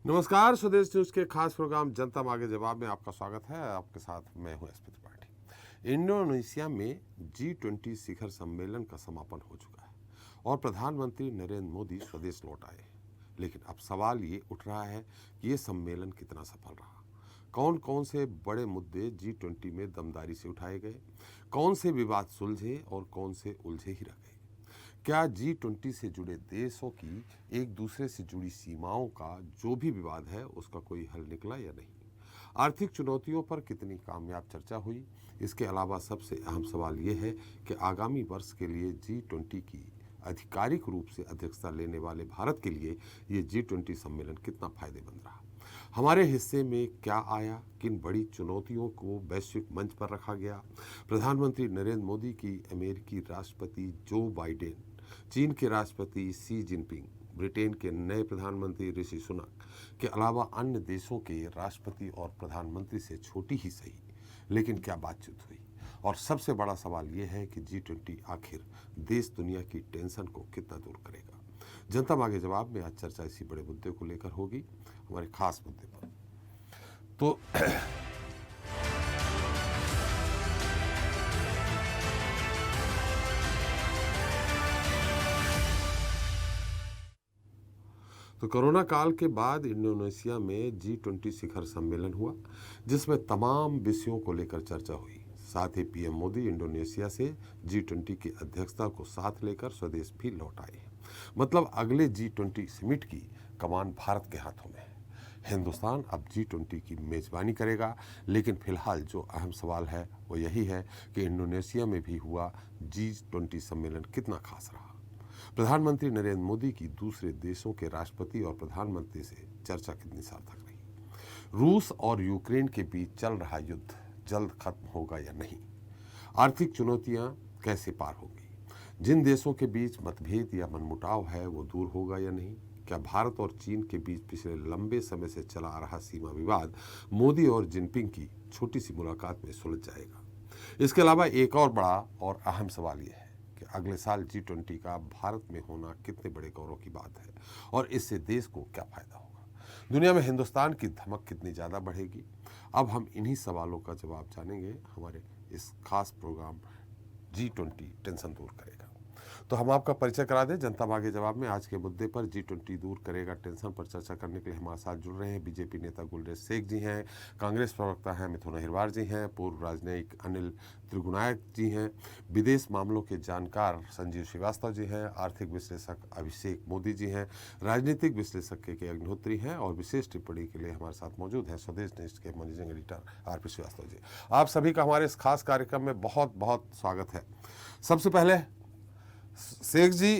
नमस्कार, स्वदेश न्यूज के खास प्रोग्राम जनता मांगे जवाब में आपका स्वागत है। आपके साथ मैं हूं एसपी त्रिपाठी। इंडोनेशिया में G20 शिखर सम्मेलन का समापन हो चुका है और प्रधानमंत्री नरेंद्र मोदी स्वदेश लौट आए। लेकिन अब सवाल ये उठ रहा है कि ये सम्मेलन कितना सफल रहा। कौन कौन से बड़े मुद्दे G20 में दमदारी से उठाए गए, कौन से विवाद सुलझे और कौन से उलझे ही रह गए। क्या G20 से जुड़े देशों की एक दूसरे से जुड़ी सीमाओं का जो भी विवाद है उसका कोई हल निकला या नहीं। आर्थिक चुनौतियों पर कितनी कामयाब चर्चा हुई। इसके अलावा सबसे अहम सवाल ये है कि आगामी वर्ष के लिए G20 की आधिकारिक रूप से अध्यक्षता लेने वाले भारत के लिए ये G20 सम्मेलन कितना फायदेमंद रहा। हमारे हिस्से में क्या आया, किन बड़ी चुनौतियों को वैश्विक मंच पर रखा गया। प्रधानमंत्री नरेंद्र मोदी की अमेरिकी राष्ट्रपति जो बाइडेन, चीन के राष्ट्रपति शी जिनपिंग, ब्रिटेन के नए प्रधानमंत्री ऋषि सुनक के अलावा अन्य देशों के राष्ट्रपति और प्रधानमंत्री से छोटी ही सही लेकिन क्या बातचीत हुई। और सबसे बड़ा सवाल यह है कि G20 आखिर देश दुनिया की टेंशन को कितना दूर करेगा। जनता मांगे जवाब में आज चर्चा इसी बड़े मुद्दे को लेकर होगी, हमारे खास मुद्दे पर। तो कोरोना काल के बाद इंडोनेशिया में G20 शिखर सम्मेलन हुआ, जिसमें तमाम विषयों को लेकर चर्चा हुई। साथ ही पीएम मोदी इंडोनेशिया से G20 की अध्यक्षता को साथ लेकर स्वदेश भी लौट आए। मतलब अगले G20 समिट की कमान भारत के हाथों में है। हिंदुस्तान अब G20 की मेजबानी करेगा, लेकिन फिलहाल जो अहम सवाल है वो यही है कि इंडोनेशिया में भी हुआ G20 सम्मेलन कितना खास रहा। प्रधानमंत्री नरेंद्र मोदी की दूसरे देशों के राष्ट्रपति और प्रधानमंत्री से चर्चा कितनी सार्थक रही। रूस और यूक्रेन के बीच चल रहा युद्ध जल्द खत्म होगा या नहीं। आर्थिक चुनौतियां कैसे पार होंगी। जिन देशों के बीच मतभेद या मनमुटाव है वो दूर होगा या नहीं। क्या भारत और चीन के बीच पिछले लंबे समय से चला आ रहा सीमा विवाद मोदी और जिनपिंग की छोटी सी मुलाकात में सुलझ जाएगा। इसके अलावा एक और बड़ा और अहम सवाल यह है कि अगले साल G20 का भारत में होना कितने बड़े गौरव की बात है और इससे देश को क्या फायदा होगा। दुनिया में हिंदुस्तान की धमक कितनी ज़्यादा बढ़ेगी। अब हम इन्हीं सवालों का जवाब जानेंगे हमारे इस खास प्रोग्राम G20 टेंशन दूर करेगा। तो हम आपका परिचय करा दें। जनता मांगे जवाब में आज के मुद्दे पर G20 दूर करेगा टेंशन पर चर्चा करने के लिए हमारे साथ जुड़ रहे हैं बीजेपी नेता गुलरेज शेख जी हैं, कांग्रेस प्रवक्ता हैं मिथुन अहिरवार जी हैं, पूर्व राजनयिक अनिल त्रिगुणायत जी हैं, विदेश मामलों के जानकार संजीव श्रीवास्तव जी हैं, आर्थिक विश्लेषक अभिषेक मोदी जी हैं, राजनीतिक विश्लेषक के अग्निहोत्री हैं और विशेष टिप्पणी के लिए हमारे साथ मौजूद हैं स्वदेश न्यूज के managing editor RP Srivastava ji. आप सभी का हमारे इस खास कार्यक्रम में बहुत बहुत स्वागत है। सबसे पहले शेख जी,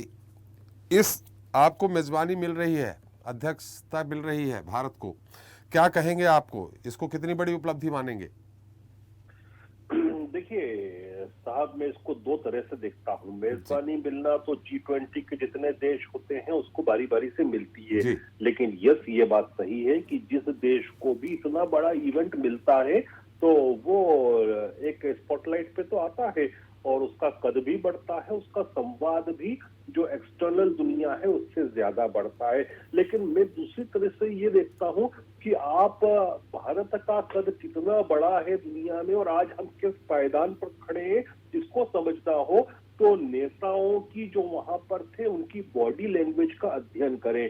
इस आपको मेजबानी मिल रही है, अध्यक्षता मिल रही है भारत को, क्या कहेंगे आपको, इसको कितनी बड़ी उपलब्धि मानेंगे? देखिए साहब, मैं इसको दो तरह से देखता हूँ। मेजबानी मिलना तो G20 के जितने देश होते हैं उसको बारी बारी से मिलती है, लेकिन ये बात सही है कि जिस देश को भी इतना बड़ा इवेंट मिलता है तो वो एक स्पॉटलाइट पे तो आता है और उसका कद भी बढ़ता है, उसका संवाद भी जो एक्सटर्नल दुनिया है उससे ज्यादा बढ़ता है। लेकिन मैं दूसरी तरह से ये देखता हूं कि आप भारत का कद कितना बड़ा है दुनिया में और आज हम किस पायदान पर खड़े हैं इसको समझना हो तो नेताओं की जो वहां पर थे उनकी बॉडी लैंग्वेज का अध्ययन करें।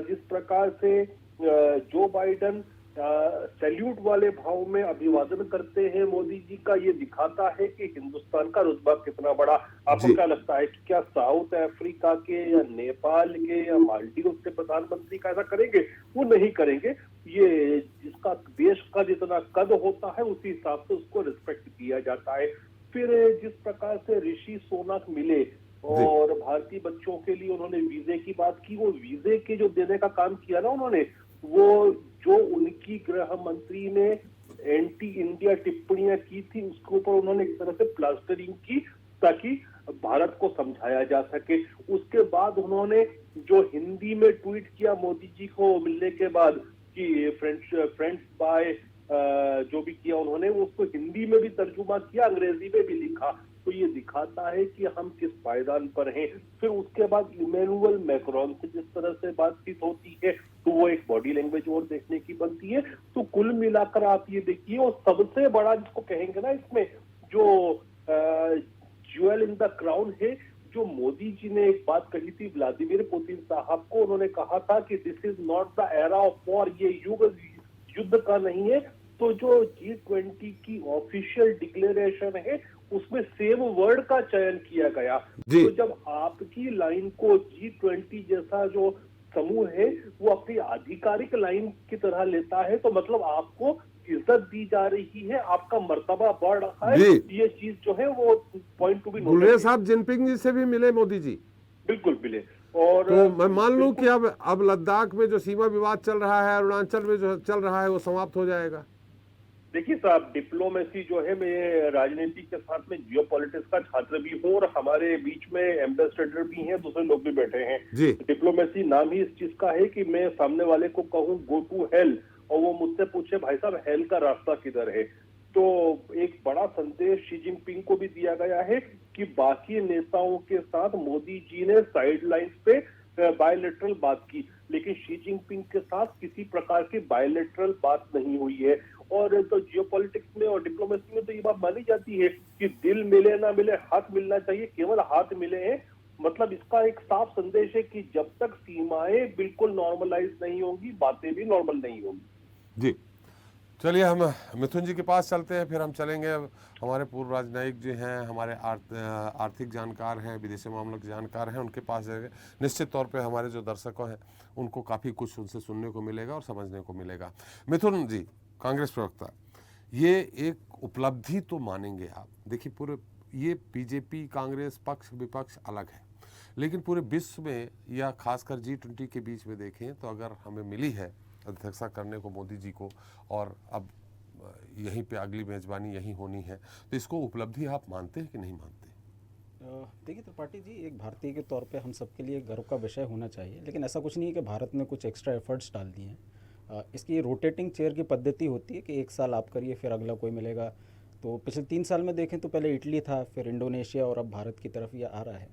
जिस प्रकार से जो बाइडेन सैल्यूट वाले भाव में अभिवादन करते हैं मोदी जी का, ये दिखाता है कि हिंदुस्तान का रुतबा कितना बड़ा। आपको क्या लगता है कि क्या साउथ अफ्रीका के या नेपाल के या मालदीव के प्रधानमंत्री का ऐसा करेंगे? वो नहीं करेंगे। ये जिसका देश का जितना कद होता है उसी हिसाब से उसको रिस्पेक्ट किया जाता है। फिर जिस प्रकार से ऋषि सुनक मिले और भारतीय बच्चों के लिए उन्होंने वीजे की बात की, वो वीजे के जो देने का काम किया ना उन्होंने, वो जो उनकी गृह मंत्री ने एंटी इंडिया टिप्पणियां की थी उसके ऊपर उन्होंने एक तरह से प्लास्टरिंग की ताकि भारत को समझाया जा सके। उसके बाद उन्होंने जो हिंदी में ट्वीट किया मोदी जी को मिलने के बाद कि फ्रेंड्स बाय जो भी किया उन्होंने, वो उसको हिंदी में भी तर्जुमा किया, अंग्रेजी में भी लिखा। तो ये दिखाता है कि हम किस पायदान पर हैं। फिर उसके बाद इमैनुअल मैक्रोन से जिस तरह से बातचीत होती है तो वो एक बॉडी लैंग्वेज और देखने की बनती है। तो कुल मिलाकर आप ये देखिए, और सबसे बड़ा जिसको कहेंगे ना इसमें, जो ज्वेल इन द क्राउन है, जो मोदी जी ने एक बात कही थी व्लादिमीर पुतिन साहब को, उन्होंने कहा था कि this is not the era of war, ये युग युद्ध का नहीं है। तो जो G20 की ऑफिशियल डिक्लेरेशन है उसमें सेम वर्ड का चयन किया गया। तो जब आपकी लाइन को G20 जैसा जो समूह है वो अपनी आधिकारिक लाइन की तरह लेता है, तो मतलब आपको इज्जत दी जा रही है, आपका मर्तबा बढ़ रहा है। ये चीज जो है वो point to be noted. Guleria साहब जिनपिंग जी से भी मिले मोदी जी? बिल्कुल मिले। और तो मैं मान लूं कि अब लद्दाख में जो सीमा विवाद चल रहा है, अरुणाचल में जो चल रहा है, वो समाप्त हो जाएगा। देखिए साहब, डिप्लोमेसी जो है, मैं राजनीति के साथ में जियो पॉलिटिक्स का छात्र भी हूँ और हमारे बीच में एम्बेसडर भी हैं, दूसरे लोग भी बैठे हैं। डिप्लोमेसी नाम ही इस चीज का है कि मैं सामने वाले को कहूँ गो टू हेल, और वो मुझसे पूछे भाई साहब हेल का रास्ता किधर है। तो एक बड़ा संदेश शी जिनपिंग को भी दिया गया है कि बाकी नेताओं के साथ मोदी जी ने साइडलाइंस पे बायलैटरल बात की, लेकिन शी जिनपिंग के साथ किसी प्रकार की बायलैटरल बात नहीं हुई है। और तो जियोपॉलिटिक्स में और डिप्लोमेसी में तो ये बात मानी जाती है कि दिल मिले ना मिले, हाथ मिलना चाहिए। केवल हाथ मिले हैं, मतलब इसका एक साफ संदेश है कि जब तक सीमाएं बिल्कुल नॉर्मलाइज नहीं होंगी, बातें भी नॉर्मल नहीं होंगी। जी, चलिए हम मिथुन जी के पास चलते हैं, फिर हम चलेंगे। हमारे पूर्व राजनयिक जी हैं, हमारे आर्थिक जानकार हैं, विदेशी मामलों के जानकार हैं, उनके पास जाएंगे। निश्चित तौर पे हमारे जो दर्शकों हैं उनको काफ़ी कुछ उनसे सुनने को मिलेगा और समझने को मिलेगा। मिथुन जी, कांग्रेस प्रवक्ता, ये एक उपलब्धि तो मानेंगे आप? देखिए, पूरे ये बीजेपी कांग्रेस पक्ष विपक्ष अलग है, लेकिन पूरे विश्व में या खासकर G20 के बीच में देखें तो अगर हमें मिली है अध्यक्षता करने को मोदी जी को, और अब यहीं पे अगली मेजबानी यहीं होनी है, तो इसको उपलब्धि आप मानते हैं कि नहीं मानते? देखिए त्रिपाठी जी, एक भारतीय के तौर पे हम सबके लिए गर्व का विषय होना चाहिए, लेकिन ऐसा कुछ नहीं है कि भारत ने कुछ एक्स्ट्रा एफर्ट्स डाल दिए हैं। इसकी रोटेटिंग चेयर की पद्धति होती है कि एक साल आप करिए फिर अगला कोई मिलेगा। तो पिछले 3 साल में देखें तो पहले इटली था, फिर इंडोनेशिया, और अब भारत की तरफ ये आ रहा है।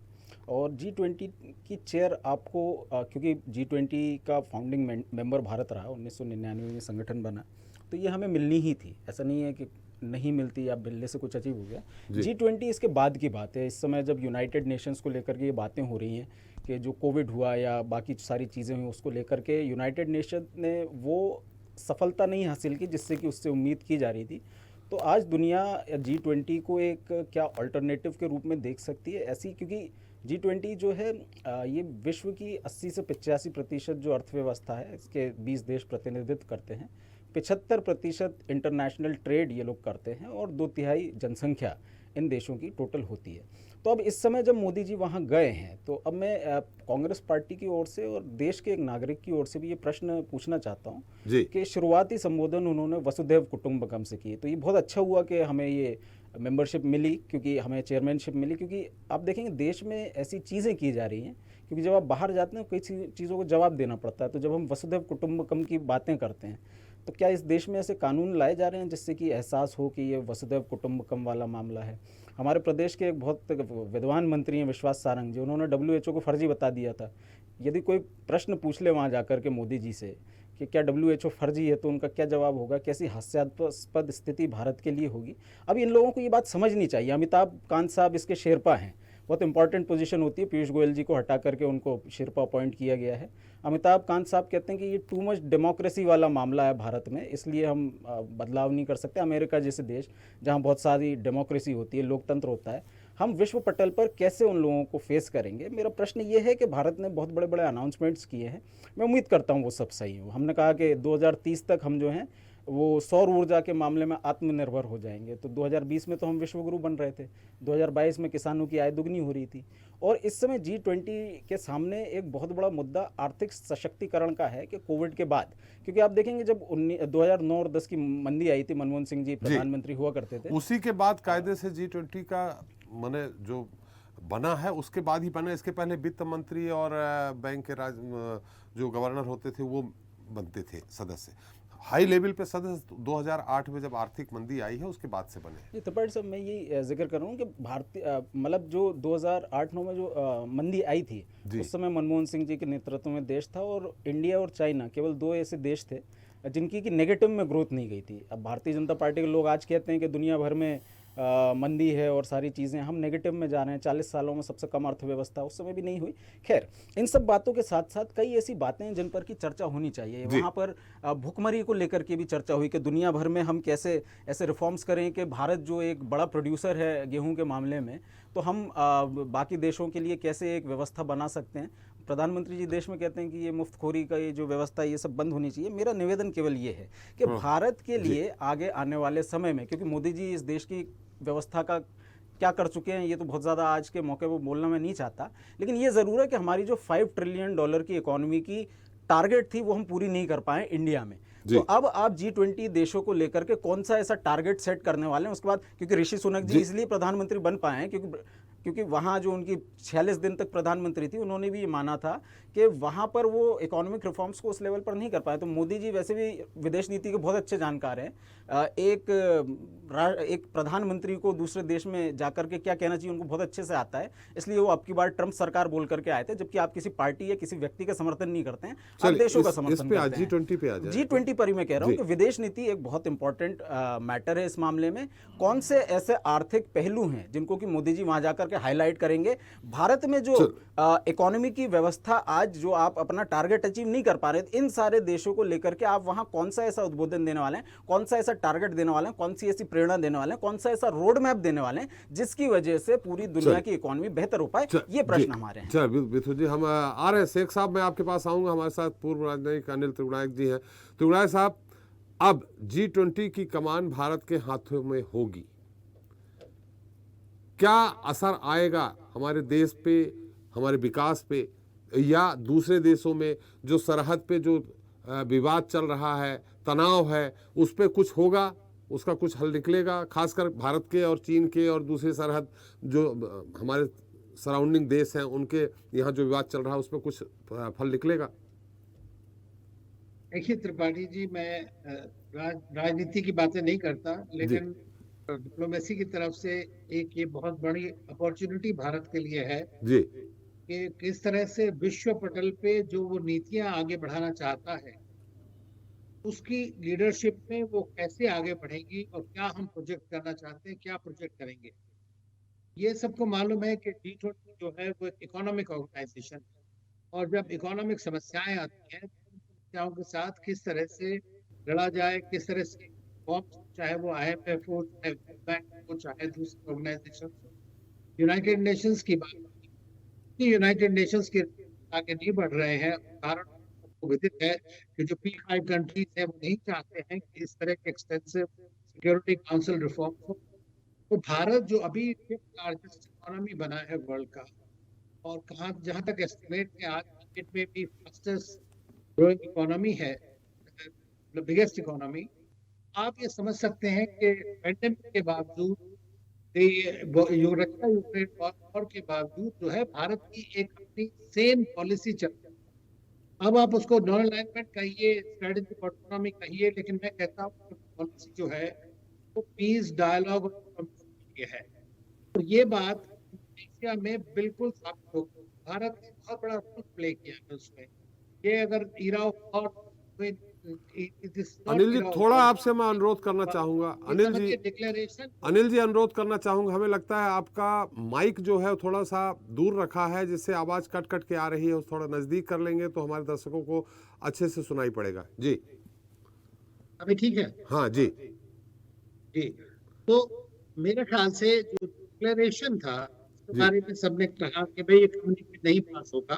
और G20 की चेयर आपको क्योंकि G20 का फाउंडिंग मेंबर भारत रहा, 1999 में संगठन बना, तो ये हमें मिलनी ही थी। ऐसा नहीं है कि नहीं मिलती या मिलने से कुछ अचीव हो गया। G20 इसके बाद की बात है। इस समय जब यूनाइटेड नेशंस को लेकर के ये बातें हो रही हैं कि जो कोविड हुआ या बाकी सारी चीज़ें हुई, उसको लेकर के यूनाइटेड नेशन ने वो सफलता नहीं हासिल की जिससे कि उससे उम्मीद की जा रही थी। तो आज दुनिया G20 को एक क्या अल्टरनेटिव के रूप में देख सकती है ऐसी, क्योंकि G20 जो है ये विश्व की 80 से 85% जो अर्थव्यवस्था है इसके 20 देश प्रतिनिधित्व करते हैं। 75% इंटरनेशनल ट्रेड ये लोग करते हैं और 2/3 जनसंख्या इन देशों की टोटल होती है। तो अब इस समय जब मोदी जी वहाँ गए हैं, तो अब मैं कांग्रेस पार्टी की ओर से और देश के एक नागरिक की ओर से भी ये प्रश्न पूछना चाहता हूँ कि शुरुआती संबोधन उन्होंने वसुधैव कुटुंबकम से किए। तो ये बहुत अच्छा हुआ कि हमें ये मेंबरशिप मिली, क्योंकि हमें चेयरमैनशिप मिली, क्योंकि आप देखेंगे देश में ऐसी चीज़ें की जा रही हैं, क्योंकि जब आप बाहर जाते हैं कई चीज़ों को जवाब देना पड़ता है। तो जब हम वसुधैव कुटुंबकम की बातें करते हैं, तो क्या इस देश में ऐसे कानून लाए जा रहे हैं जिससे कि एहसास हो कि ये वसुधैव कुटुंबकम वाला मामला है? हमारे प्रदेश के एक बहुत विद्वान मंत्री हैं विश्वास सारंग जी, उन्होंने WHO को फर्जी बता दिया था। यदि कोई प्रश्न पूछ ले वहाँ जाकर के मोदी जी से कि क्या WHO फर्जी है, तो उनका क्या जवाब होगा? कैसी हास्यास्पद स्थिति भारत के लिए होगी? अब इन लोगों को ये बात समझनी चाहिए। अमिताभ कांत साहब इसके शेरपा हैं, बहुत इंपॉर्टेंट पोजीशन होती है। पीयूष गोयल जी को हटा करके उनको शेरपा अपॉइंट किया गया है। अमिताभ कांत साहब कहते हैं कि ये टू मच डेमोक्रेसी वाला मामला है भारत में, इसलिए हम बदलाव नहीं कर सकते। अमेरिका जैसे देश जहाँ बहुत सारी डेमोक्रेसी होती है, लोकतंत्र होता है, हम विश्व पटल पर कैसे उन लोगों को फेस करेंगे? मेरा प्रश्न ये है कि भारत ने बहुत बड़े बड़े अनाउंसमेंट्स किए हैं, मैं उम्मीद करता हूँ वो सब सही हो। हमने कहा कि 2030 तक हम जो हैं वो सौर ऊर्जा के मामले में आत्मनिर्भर हो जाएंगे। तो 2020 में तो हम विश्व गुरु बन रहे थे, 2022 में किसानों की आय दुगनी हो रही थी। और इस समय G20 के सामने एक बहुत बड़ा मुद्दा आर्थिक सशक्तिकरण का है कि कोविड के बाद, क्योंकि आप देखेंगे जब 2009 और 10 की मंदी आई थी, मनमोहन सिंह जी प्रधानमंत्री हुआ करते थे, उसी के बाद कायदे से G20 का माने जो बना है उसके बाद ही बना। इसके पहले वित्त मंत्री और बैंक के जो गवर्नर होते थे वो बनते थे सदस्य। हाई लेवल पे सदस्य 2008 में जब आर्थिक मंदी आई है उसके बाद से बने हैं। ये त्रिपाठी साहब, मैं ये जिक्र कर रहा हूँ कि भारतीय मतलब जो 2008-9 में जो मंदी आई थी, उस समय मनमोहन सिंह जी के नेतृत्व में देश था और इंडिया और चाइना केवल दो ऐसे देश थे जिनकी की नेगेटिव में ग्रोथ नहीं गई थी। अब भारतीय जनता पार्टी के लोग आज कहते हैं कि दुनिया भर में मंदी है और सारी चीज़ें, हम नेगेटिव में जा रहे हैं, 40 सालों में सबसे कम अर्थव्यवस्था, उस समय भी नहीं हुई। खैर, इन सब बातों के साथ साथ कई ऐसी बातें हैं जिन पर की चर्चा होनी चाहिए। वहाँ पर भुखमरी को लेकर के भी चर्चा हुई कि दुनिया भर में हम कैसे ऐसे रिफॉर्म्स करें कि भारत जो एक बड़ा प्रोड्यूसर है गेहूं के मामले में, तो हम बाकी देशों के लिए कैसे एक व्यवस्था बना सकते हैं। प्रधानमंत्री जी देश में कहते हैं कि ये मुफ्तखोरी का ये जो व्यवस्था ये सब बंद होनी चाहिए। मेरा निवेदन केवल ये है कि भारत के लिए आगे आने वाले समय में, क्योंकि मोदी जी इस देश की व्यवस्था का क्या कर चुके हैं ये तो बहुत ज़्यादा आज के मौके पर बोलना मैं नहीं चाहता, लेकिन ये ज़रूर है कि हमारी जो $5 ट्रिलियन की इकोनॉमी की टारगेट थी वो हम पूरी नहीं कर पाए इंडिया में। तो अब आप G20 देशों को लेकर के कौन सा ऐसा टारगेट सेट करने वाले हैं उसके बाद, क्योंकि ऋषि सुनक जी इसलिए प्रधानमंत्री बन पाए हैं क्योंकि वहाँ जो उनकी 46 दिन तक प्रधानमंत्री थी, उन्होंने भी ये माना था कि वहाँ पर वो इकोनॉमिक रिफॉर्म्स को उस लेवल पर नहीं कर पाए। तो मोदी जी वैसे भी विदेश नीति के बहुत अच्छे जानकार हैं। एक प्रधानमंत्री को दूसरे देश में जाकर के क्या कहना चाहिए उनको बहुत अच्छे से आता है, इसलिए वो आपकी बार ट्रम्प सरकार बोल करके आए थे, जबकि आप किसी पार्टी या किसी व्यक्ति का समर्थन नहीं करते हैं, आप देशों का समर्थन करते हैं। G20 पर ही मैं कह रहा हूँ कि विदेश नीति एक बहुत इंपॉर्टेंट मैटर है इस मामले में। कौन से ऐसे आर्थिक पहलू हैं जिनको कि मोदी जी वहां जाकर के हाईलाइट करेंगे। भारत में जो इकोनॉमी की व्यवस्था आज जो आप अपना टारगेट अचीव नहीं कर पा रहे, इन सारे देशों को लेकर के आप वहां कौन सा ऐसा उद्बोधन देने वाले हैं, कौन सा ऐसा टारगेट देने वाले हैं, कौन सी ऐसी प्रेरणा देने वाले हैं, कौन सा ऐसा रोड मैप देने वाले हैं जिसकी वजह से पूरी दुनिया की इकोनॉमी बेहतर हो पाए। ये प्रश्न हमारे हैं। चल बिथु जी, हम आ रहे हैं। शेख साहब, मैं आपके पास आऊंगा। हमारे साथ पूर्व राजनयिक अनिल त्रिगुणायक जी हैं। त्रिगुणायक साहब, अब G20 की कमान भारत के हाथों में होगी, क्या असर आएगा हमारे देश पे, हमारे विकास पे, या दूसरे देशों में जो सरहद पे जो विवाद चल रहा है, तनाव है, उस पे कुछ होगा, उसका कुछ हल निकलेगा? खासकर भारत के और चीन के और दूसरे सरहद जो हमारे सराउंडिंग देश हैं उनके यहाँ जो विवाद चल रहा है उस पर कुछ फल निकलेगा? देखिए त्रिपाठी जी, मैं राजनीति की बातें नहीं करता, लेकिन डिप्लोमेसी की तरफ से एक ये बहुत बड़ी अपॉर्चुनिटी भारत के लिए है जी कि किस तरह से विश्व पटल पे जो वो नीतियां आगे बढ़ाना चाहता है उसकी लीडरशिप में वो कैसे आगे बढ़ेगी और क्या हम प्रोजेक्ट करना चाहते हैं, क्या प्रोजेक्ट करेंगे। ये सबको मालूम है कि G20 जो है वो एक इकोनॉमिक ऑर्गेनाइजेशन है, और जब इकोनॉमिक समस्याएं आती हैं तो समस्याओं के साथ किस तरह से लड़ा जाए, किस तरह से चाहे वो IMF हो, चाहे वर्ल्ड बैंक हो, चाहे दूसरे ऑर्गेनाइजेशन, यूनाइटेड नेशंस की बात, यूनाइटेड नेशंस के आगे नहीं बढ़ रहे हैं। कारण आपको विदित है कि जो P5 कंट्रीज हैं वो नहीं चाहते हैं कि इस तरह के एक्सटेंसिव सिक्योरिटी काउंसिल रिफॉर्म हो। तो भारत जो अभी फिफ्थ लार्जेस्ट इकोनॉमी बना है वर्ल्ड का, और कहाँ जहाँ तक एस्टिमेट है आज मार्केट में भी फास्टेस्ट ग्रोइंग इकोनॉमी है, बिगेस्ट इकोनॉमी, आप ये समझ सकते हैं कि पैंडेमिक के बावजूद, रशिया यूक्रेन वॉर के बावजूद जो है भारत की एक अपनी सेम पॉलिसी चल रही है। अब आप उसको नॉन अलाइनमेंट कहिए, स्ट्रेटेजिक ऑटोनॉमी कहिए, लेकिन मैं कहता हूँ पॉलिसी जो है वो पीस, डायलॉग और है। तो ये बात एशिया में बिल्कुल साबित हो गई। भारत ने बहुत बड़ा रोल प्ले किया है उसमें। ये अगर इरा ऑफ अनिल जी, थोड़ा आपसे मैं अनुरोध करना चाहूंगा। अनिल जी अनुरोध करना चाहूंगा, हमें लगता है आपका माइक जो है थोड़ा सा दूर रखा है जिससे आवाज कट कट के आ रही है, थोड़ा नजदीक कर लेंगे तो हमारे दर्शकों को अच्छे से सुनाई पड़ेगा। जी अभी ठीक है? हाँ जी जी। तो मेरे ख्याल से जो डिक्लेरेशन था उसके बारे में सबने कहा कि भाई ये कम्युनिकेट नहीं पास होगा,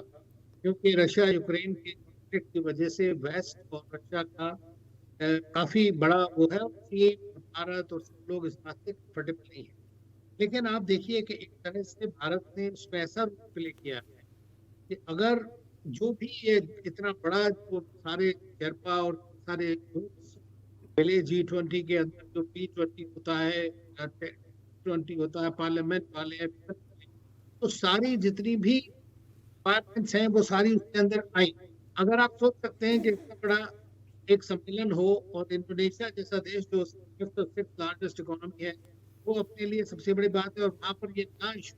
क्योंकि रशिया यूक्रेन के कॉन्फ्लिक्ट की वजह से वेस्ट और रशिया का काफी बड़ा वो है, ये भारत और सब लोग इस बात से कंफर्टेबल नहीं है। लेकिन आप देखिए कि एक तरह से भारत ने उसमें ऐसा रोल प्ले किया है कि अगर जो भी ये इतना बड़ा जो सारे शेरपा और सारे पहले G20 के अंदर जो P20 होता है, T20 होता है, पार्लियामेंट वाले, तो सारी जितनी भी डिपार्टमेंट्स हैं वो सारी उसके अंदर आई। अगर आप सोच सकते हैं कि इतना बड़ा एक सम्मेलन हो और इंडोनेशिया जैसा देश जो फिफ्थ लार्जेस्ट इकोनॉमी है वो अपने लिए सबसे बड़ी बात है, और वहां पर ये ना इशू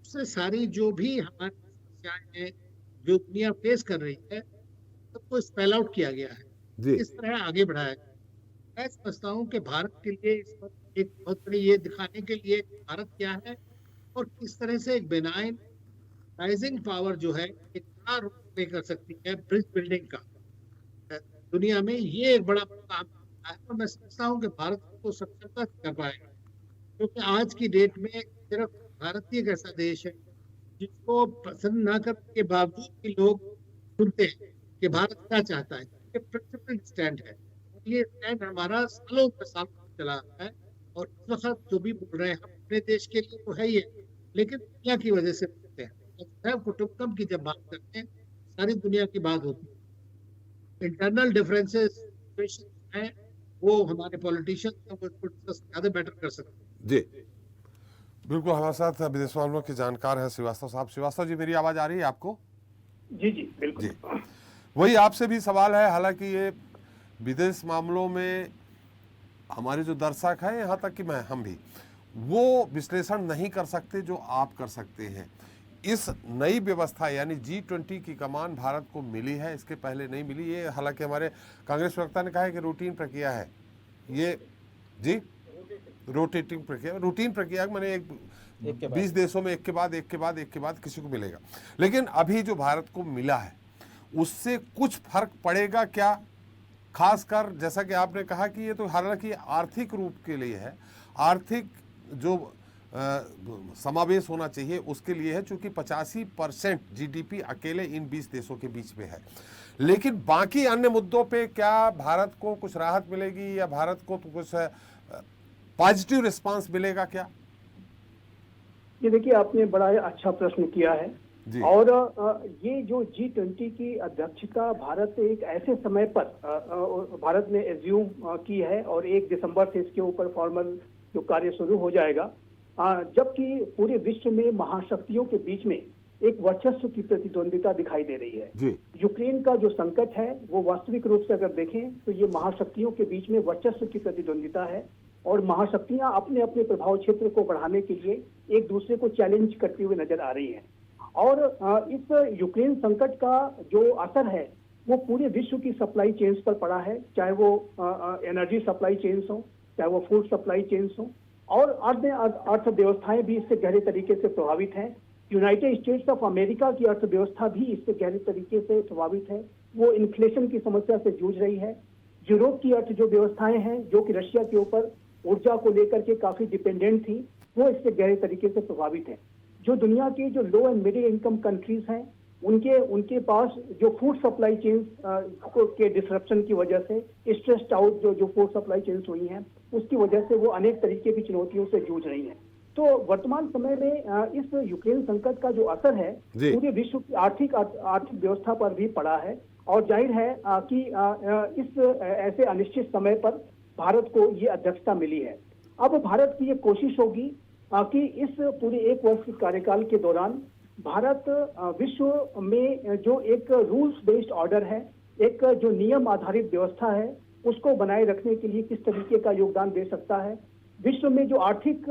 उससे सारी जो भी हमारी समस्याएं हैं जो दुनिया फेस कर रही है सबको स्पेल आउट किया गया है, जी इस तरह आगे बढ़ाया गया। मैं समझता हूँ कि भारत के लिए इस पर एक बहुत बड़ी ये दिखाने के लिए कि भारत क्या है और किस तरह से एक बेनाइन राइजिंग पावर जो है एक बड़ा रोल प्ले कर सकती है ब्रिज बिल्डिंग का दुनिया में, ये एक बड़ा काम है। और मैं समझता हूँ कि भारत को सक्षमता कर पाएगा, क्योंकि आज की डेट में सिर्फ भारत ही एक ऐसा देश है जिसको पसंद ना करने के बावजूद भी लोग सुनते हैं कि भारत क्या चाहता है। ये प्रिंसिपल स्टैंड है, ये स्टैंड हमारा सालों पर साल चला आता है, और इस वक्त जो भी बोल रहे हैं हम अपने देश के लिए तो है ही है, लेकिन दुनिया की वजह से बोलते हैं। कुटुंबकम की जब बात करते हैं सारी दुनिया की बात होती है। इंटरनल डिफरेंसेस हैं वो हमारे पॉलिटिशियंस ज्यादा बेटर कर सकते हैं। जी बिल्कुल, हमारे साथ विदेश मामलों के जानकार हैं श्रीवास्तव साहब। श्रीवास्तव जी, मेरी आवाज आ रही है आपको? जी जी बिल्कुल जी, वही आपसे भी सवाल है। हालांकि ये विदेश मामलों में हमारे जो दर्शक हैं, यहाँ तक कि हम भी वो विश्लेषण नहीं कर सकते जो आप कर सकते हैं। इस नई व्यवस्था यानी G20 की कमान भारत को मिली है, इसके पहले नहीं मिली। ये हालांकि हमारे कांग्रेस प्रवक्ता ने कहा है कि रूटीन प्रक्रिया है ये। जी, रोटेटिंग प्रक्रिया, रूटीन प्रक्रिया मैंने 20 देशों में एक के बाद किसी को मिलेगा। लेकिन अभी जो भारत को मिला है उससे कुछ फर्क पड़ेगा क्या? खासकर जैसा कि आपने कहा कि ये तो हालांकि आर्थिक रूप के लिए है, आर्थिक जो समावेश होना चाहिए उसके लिए है, चूंकि 85% जीडीपी अकेले इन 20 देशों के बीच में है। लेकिन बाकी अन्य मुद्दों पे क्या भारत को कुछ राहत मिलेगी या भारत को तो कुछ पॉजिटिव रिस्पांस मिलेगा क्या? ये देखिए, आपने बड़ा अच्छा प्रश्न किया है। और ये जो G20 की अध्यक्षता भारत एक ऐसे समय पर भारत ने एज्यूम की है और 1 दिसंबर से इसके ऊपर फॉर्मल जो कार्य शुरू हो जाएगा, जबकि पूरे विश्व में महाशक्तियों के बीच में एक वर्चस्व की प्रतिद्वंदिता दिखाई दे रही है। यूक्रेन का जो संकट है वो वास्तविक रूप से अगर देखें तो ये महाशक्तियों के बीच में वर्चस्व की प्रतिद्वंदिता है, और महाशक्तियां अपने अपने प्रभाव क्षेत्र को बढ़ाने के लिए एक दूसरे को चैलेंज करते हुए नजर आ रही हैं। और इस यूक्रेन संकट का जो असर है वो पूरे विश्व की सप्लाई चेन्स पर पड़ा है, चाहे वो एनर्जी सप्लाई चेन्स हो, चाहे वो फूड सप्लाई चेन्स हो, और अन्य अर्थव्यवस्थाएं भी इससे गहरे तरीके से प्रभावित हैं। यूनाइटेड स्टेट्स ऑफ अमेरिका की अर्थव्यवस्था भी इससे गहरे तरीके से प्रभावित है, वो इन्फ्लेशन की समस्या से जूझ रही है। यूरोप की अर्थ जो व्यवस्थाएं हैं जो कि रशिया के ऊपर ऊर्जा को लेकर के काफी डिपेंडेंट थी, वो इससे गहरे तरीके से प्रभावित है। जो दुनिया की जो लो एंड मिडिल इनकम कंट्रीज हैं उनके पास जो फूड सप्लाई चेन्स के डिसरप्शन की वजह से स्ट्रेस्ड आउट जो फूड सप्लाई चेन्स हुई हैं उसकी वजह से वो अनेक तरीके की चुनौतियों से जूझ रही हैं। तो वर्तमान समय में इस यूक्रेन संकट का जो असर है पूरे विश्व की आर्थिक व्यवस्था पर भी पड़ा है, और जाहिर है कि इस ऐसे अनिश्चित समय पर भारत को ये अध्यक्षता मिली है। अब भारत की ये कोशिश होगी कि इस पूरे 1 वर्ष के कार्यकाल के दौरान भारत विश्व में जो एक रूल्स बेस्ड ऑर्डर है, एक जो नियम आधारित व्यवस्था है, उसको बनाए रखने के लिए किस तरीके का योगदान दे सकता है। विश्व में जो आर्थिक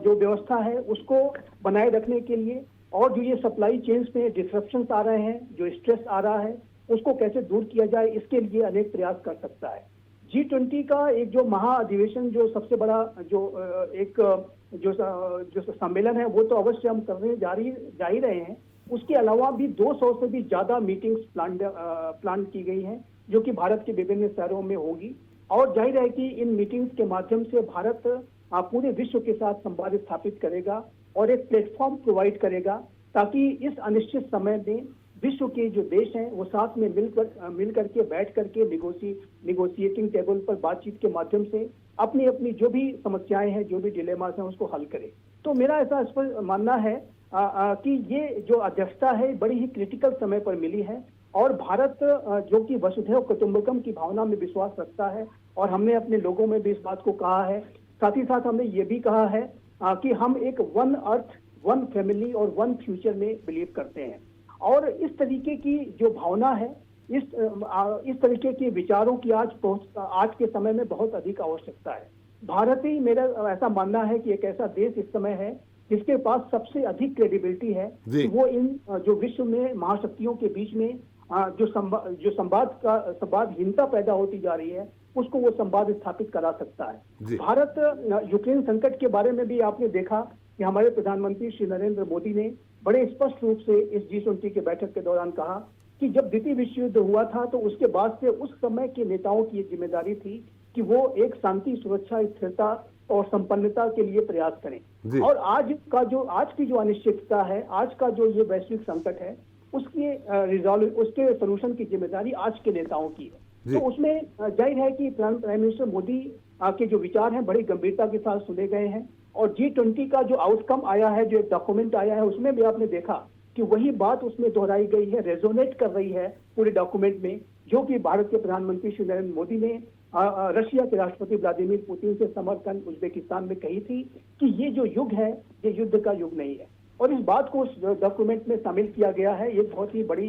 जो व्यवस्था है उसको बनाए रखने के लिए, और जो ये सप्लाई चेन्स में डिसरप्शन आ रहे हैं, जो स्ट्रेस आ रहा है, उसको कैसे दूर किया जाए, इसके लिए अनेक प्रयास कर सकता है। G20 का एक जो महाअधिवेशन, जो सबसे बड़ा जो सम्मेलन है, वो तो अवश्य हम करने जा ही रहे हैं। उसके अलावा भी 200 से भी ज्यादा मीटिंग्स प्लान की गई हैं जो कि भारत के विभिन्न शहरों में होगी, और जाहिर है कि इन मीटिंग्स के माध्यम से भारत पूरे विश्व के साथ संवाद स्थापित करेगा और एक प्लेटफॉर्म प्रोवाइड करेगा ताकि इस अनिश्चित समय में विश्व के जो देश हैं वो साथ में मिल करके बैठ करके निगोशिएटिंग टेबल पर बातचीत के माध्यम से अपनी अपनी जो भी समस्याएं हैं, जो भी डिलेमास हैं, उसको हल करें। तो मेरा ऐसा इस पर मानना है कि ये जो अध्यक्षता है बड़ी ही क्रिटिकल समय पर मिली है, और भारत जो कि वसुधैव कुटुंबकम की भावना में विश्वास रखता है, और हमने अपने लोगों में भी इस बात को कहा है। साथ ही साथ हमने ये भी कहा है कि हम एक 1 अर्थ 1 फैमिली और 1 फ्यूचर में बिलीव करते हैं, और इस तरीके की जो भावना है इस तरीके के विचारों की आज के समय में बहुत अधिक आवश्यकता है। भारत ही, मेरा ऐसा मानना है कि एक ऐसा देश इस समय है जिसके पास सबसे अधिक क्रेडिबिलिटी है कि वो इन जो विश्व में महाशक्तियों के बीच में जो संवादहीनता पैदा होती जा रही है उसको वो संवाद स्थापित करा सकता है। भारत यूक्रेन संकट के बारे में भी आपने देखा कि हमारे प्रधानमंत्री श्री नरेंद्र मोदी ने बड़े स्पष्ट रूप से इस G20 के बैठक के दौरान कहा कि जब द्वितीय विश्व युद्ध हुआ था तो उसके बाद से उस समय के नेताओं की ये जिम्मेदारी थी कि वो एक शांति, सुरक्षा, स्थिरता और संपन्नता के लिए प्रयास करें। और आज की जो अनिश्चितता है, आज का जो ये वैश्विक संकट है, उसके सोल्यूशन की जिम्मेदारी आज के नेताओं की है। तो उसमें जाहिर है कि प्राइम मिनिस्टर मोदी के जो विचार हैं बड़ी गंभीरता के साथ सुने गए हैं। और G20 का जो आउटकम आया है, जो एक डॉक्यूमेंट आया है, उसमें भी आपने देखा कि वही बात उसमें दोहराई गई है, रेजोनेट कर रही है पूरे डॉक्यूमेंट में, जो कि भारत के प्रधानमंत्री श्री नरेंद्र मोदी ने रशिया के राष्ट्रपति व्लादिमीर पुतिन से समरकंद उज्बेकिस्तान में कही थी कि ये जो युग है ये युद्ध का युग नहीं है। और इस बात को उस डॉक्यूमेंट में शामिल किया गया है। ये बहुत ही बड़ी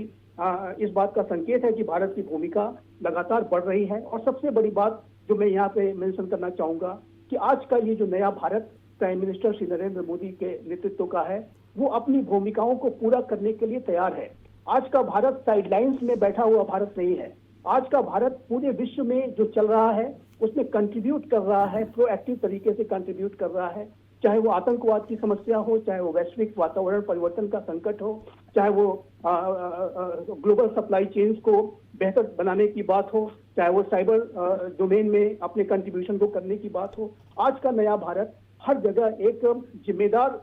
इस बात का संकेत है कि भारत की भूमिका लगातार बढ़ रही है। और सबसे बड़ी बात जो मैं यहाँ पे मेंशन करना चाहूंगा कि आज का ये जो नया भारत प्राइम मिनिस्टर श्री नरेंद्र मोदी के नेतृत्व का है, वो अपनी भूमिकाओं को पूरा करने के लिए तैयार है। आज का भारत साइडलाइंस में बैठा हुआ भारत नहीं है। आज का भारत पूरे विश्व में जो चल रहा है उसमें कंट्रीब्यूट कर रहा है, प्रोएक्टिव तरीके से कंट्रीब्यूट कर रहा है। चाहे वो आतंकवाद की समस्या हो, चाहे वो वैश्विक वातावरण परिवर्तन का संकट हो, चाहे वो ग्लोबल सप्लाई चेन्स को बेहतर बनाने की बात हो, चाहे वो साइबर डोमेन में अपने कंट्रीब्यूशन को करने की बात हो। आज का नया भारत हर जगह एक जिम्मेदार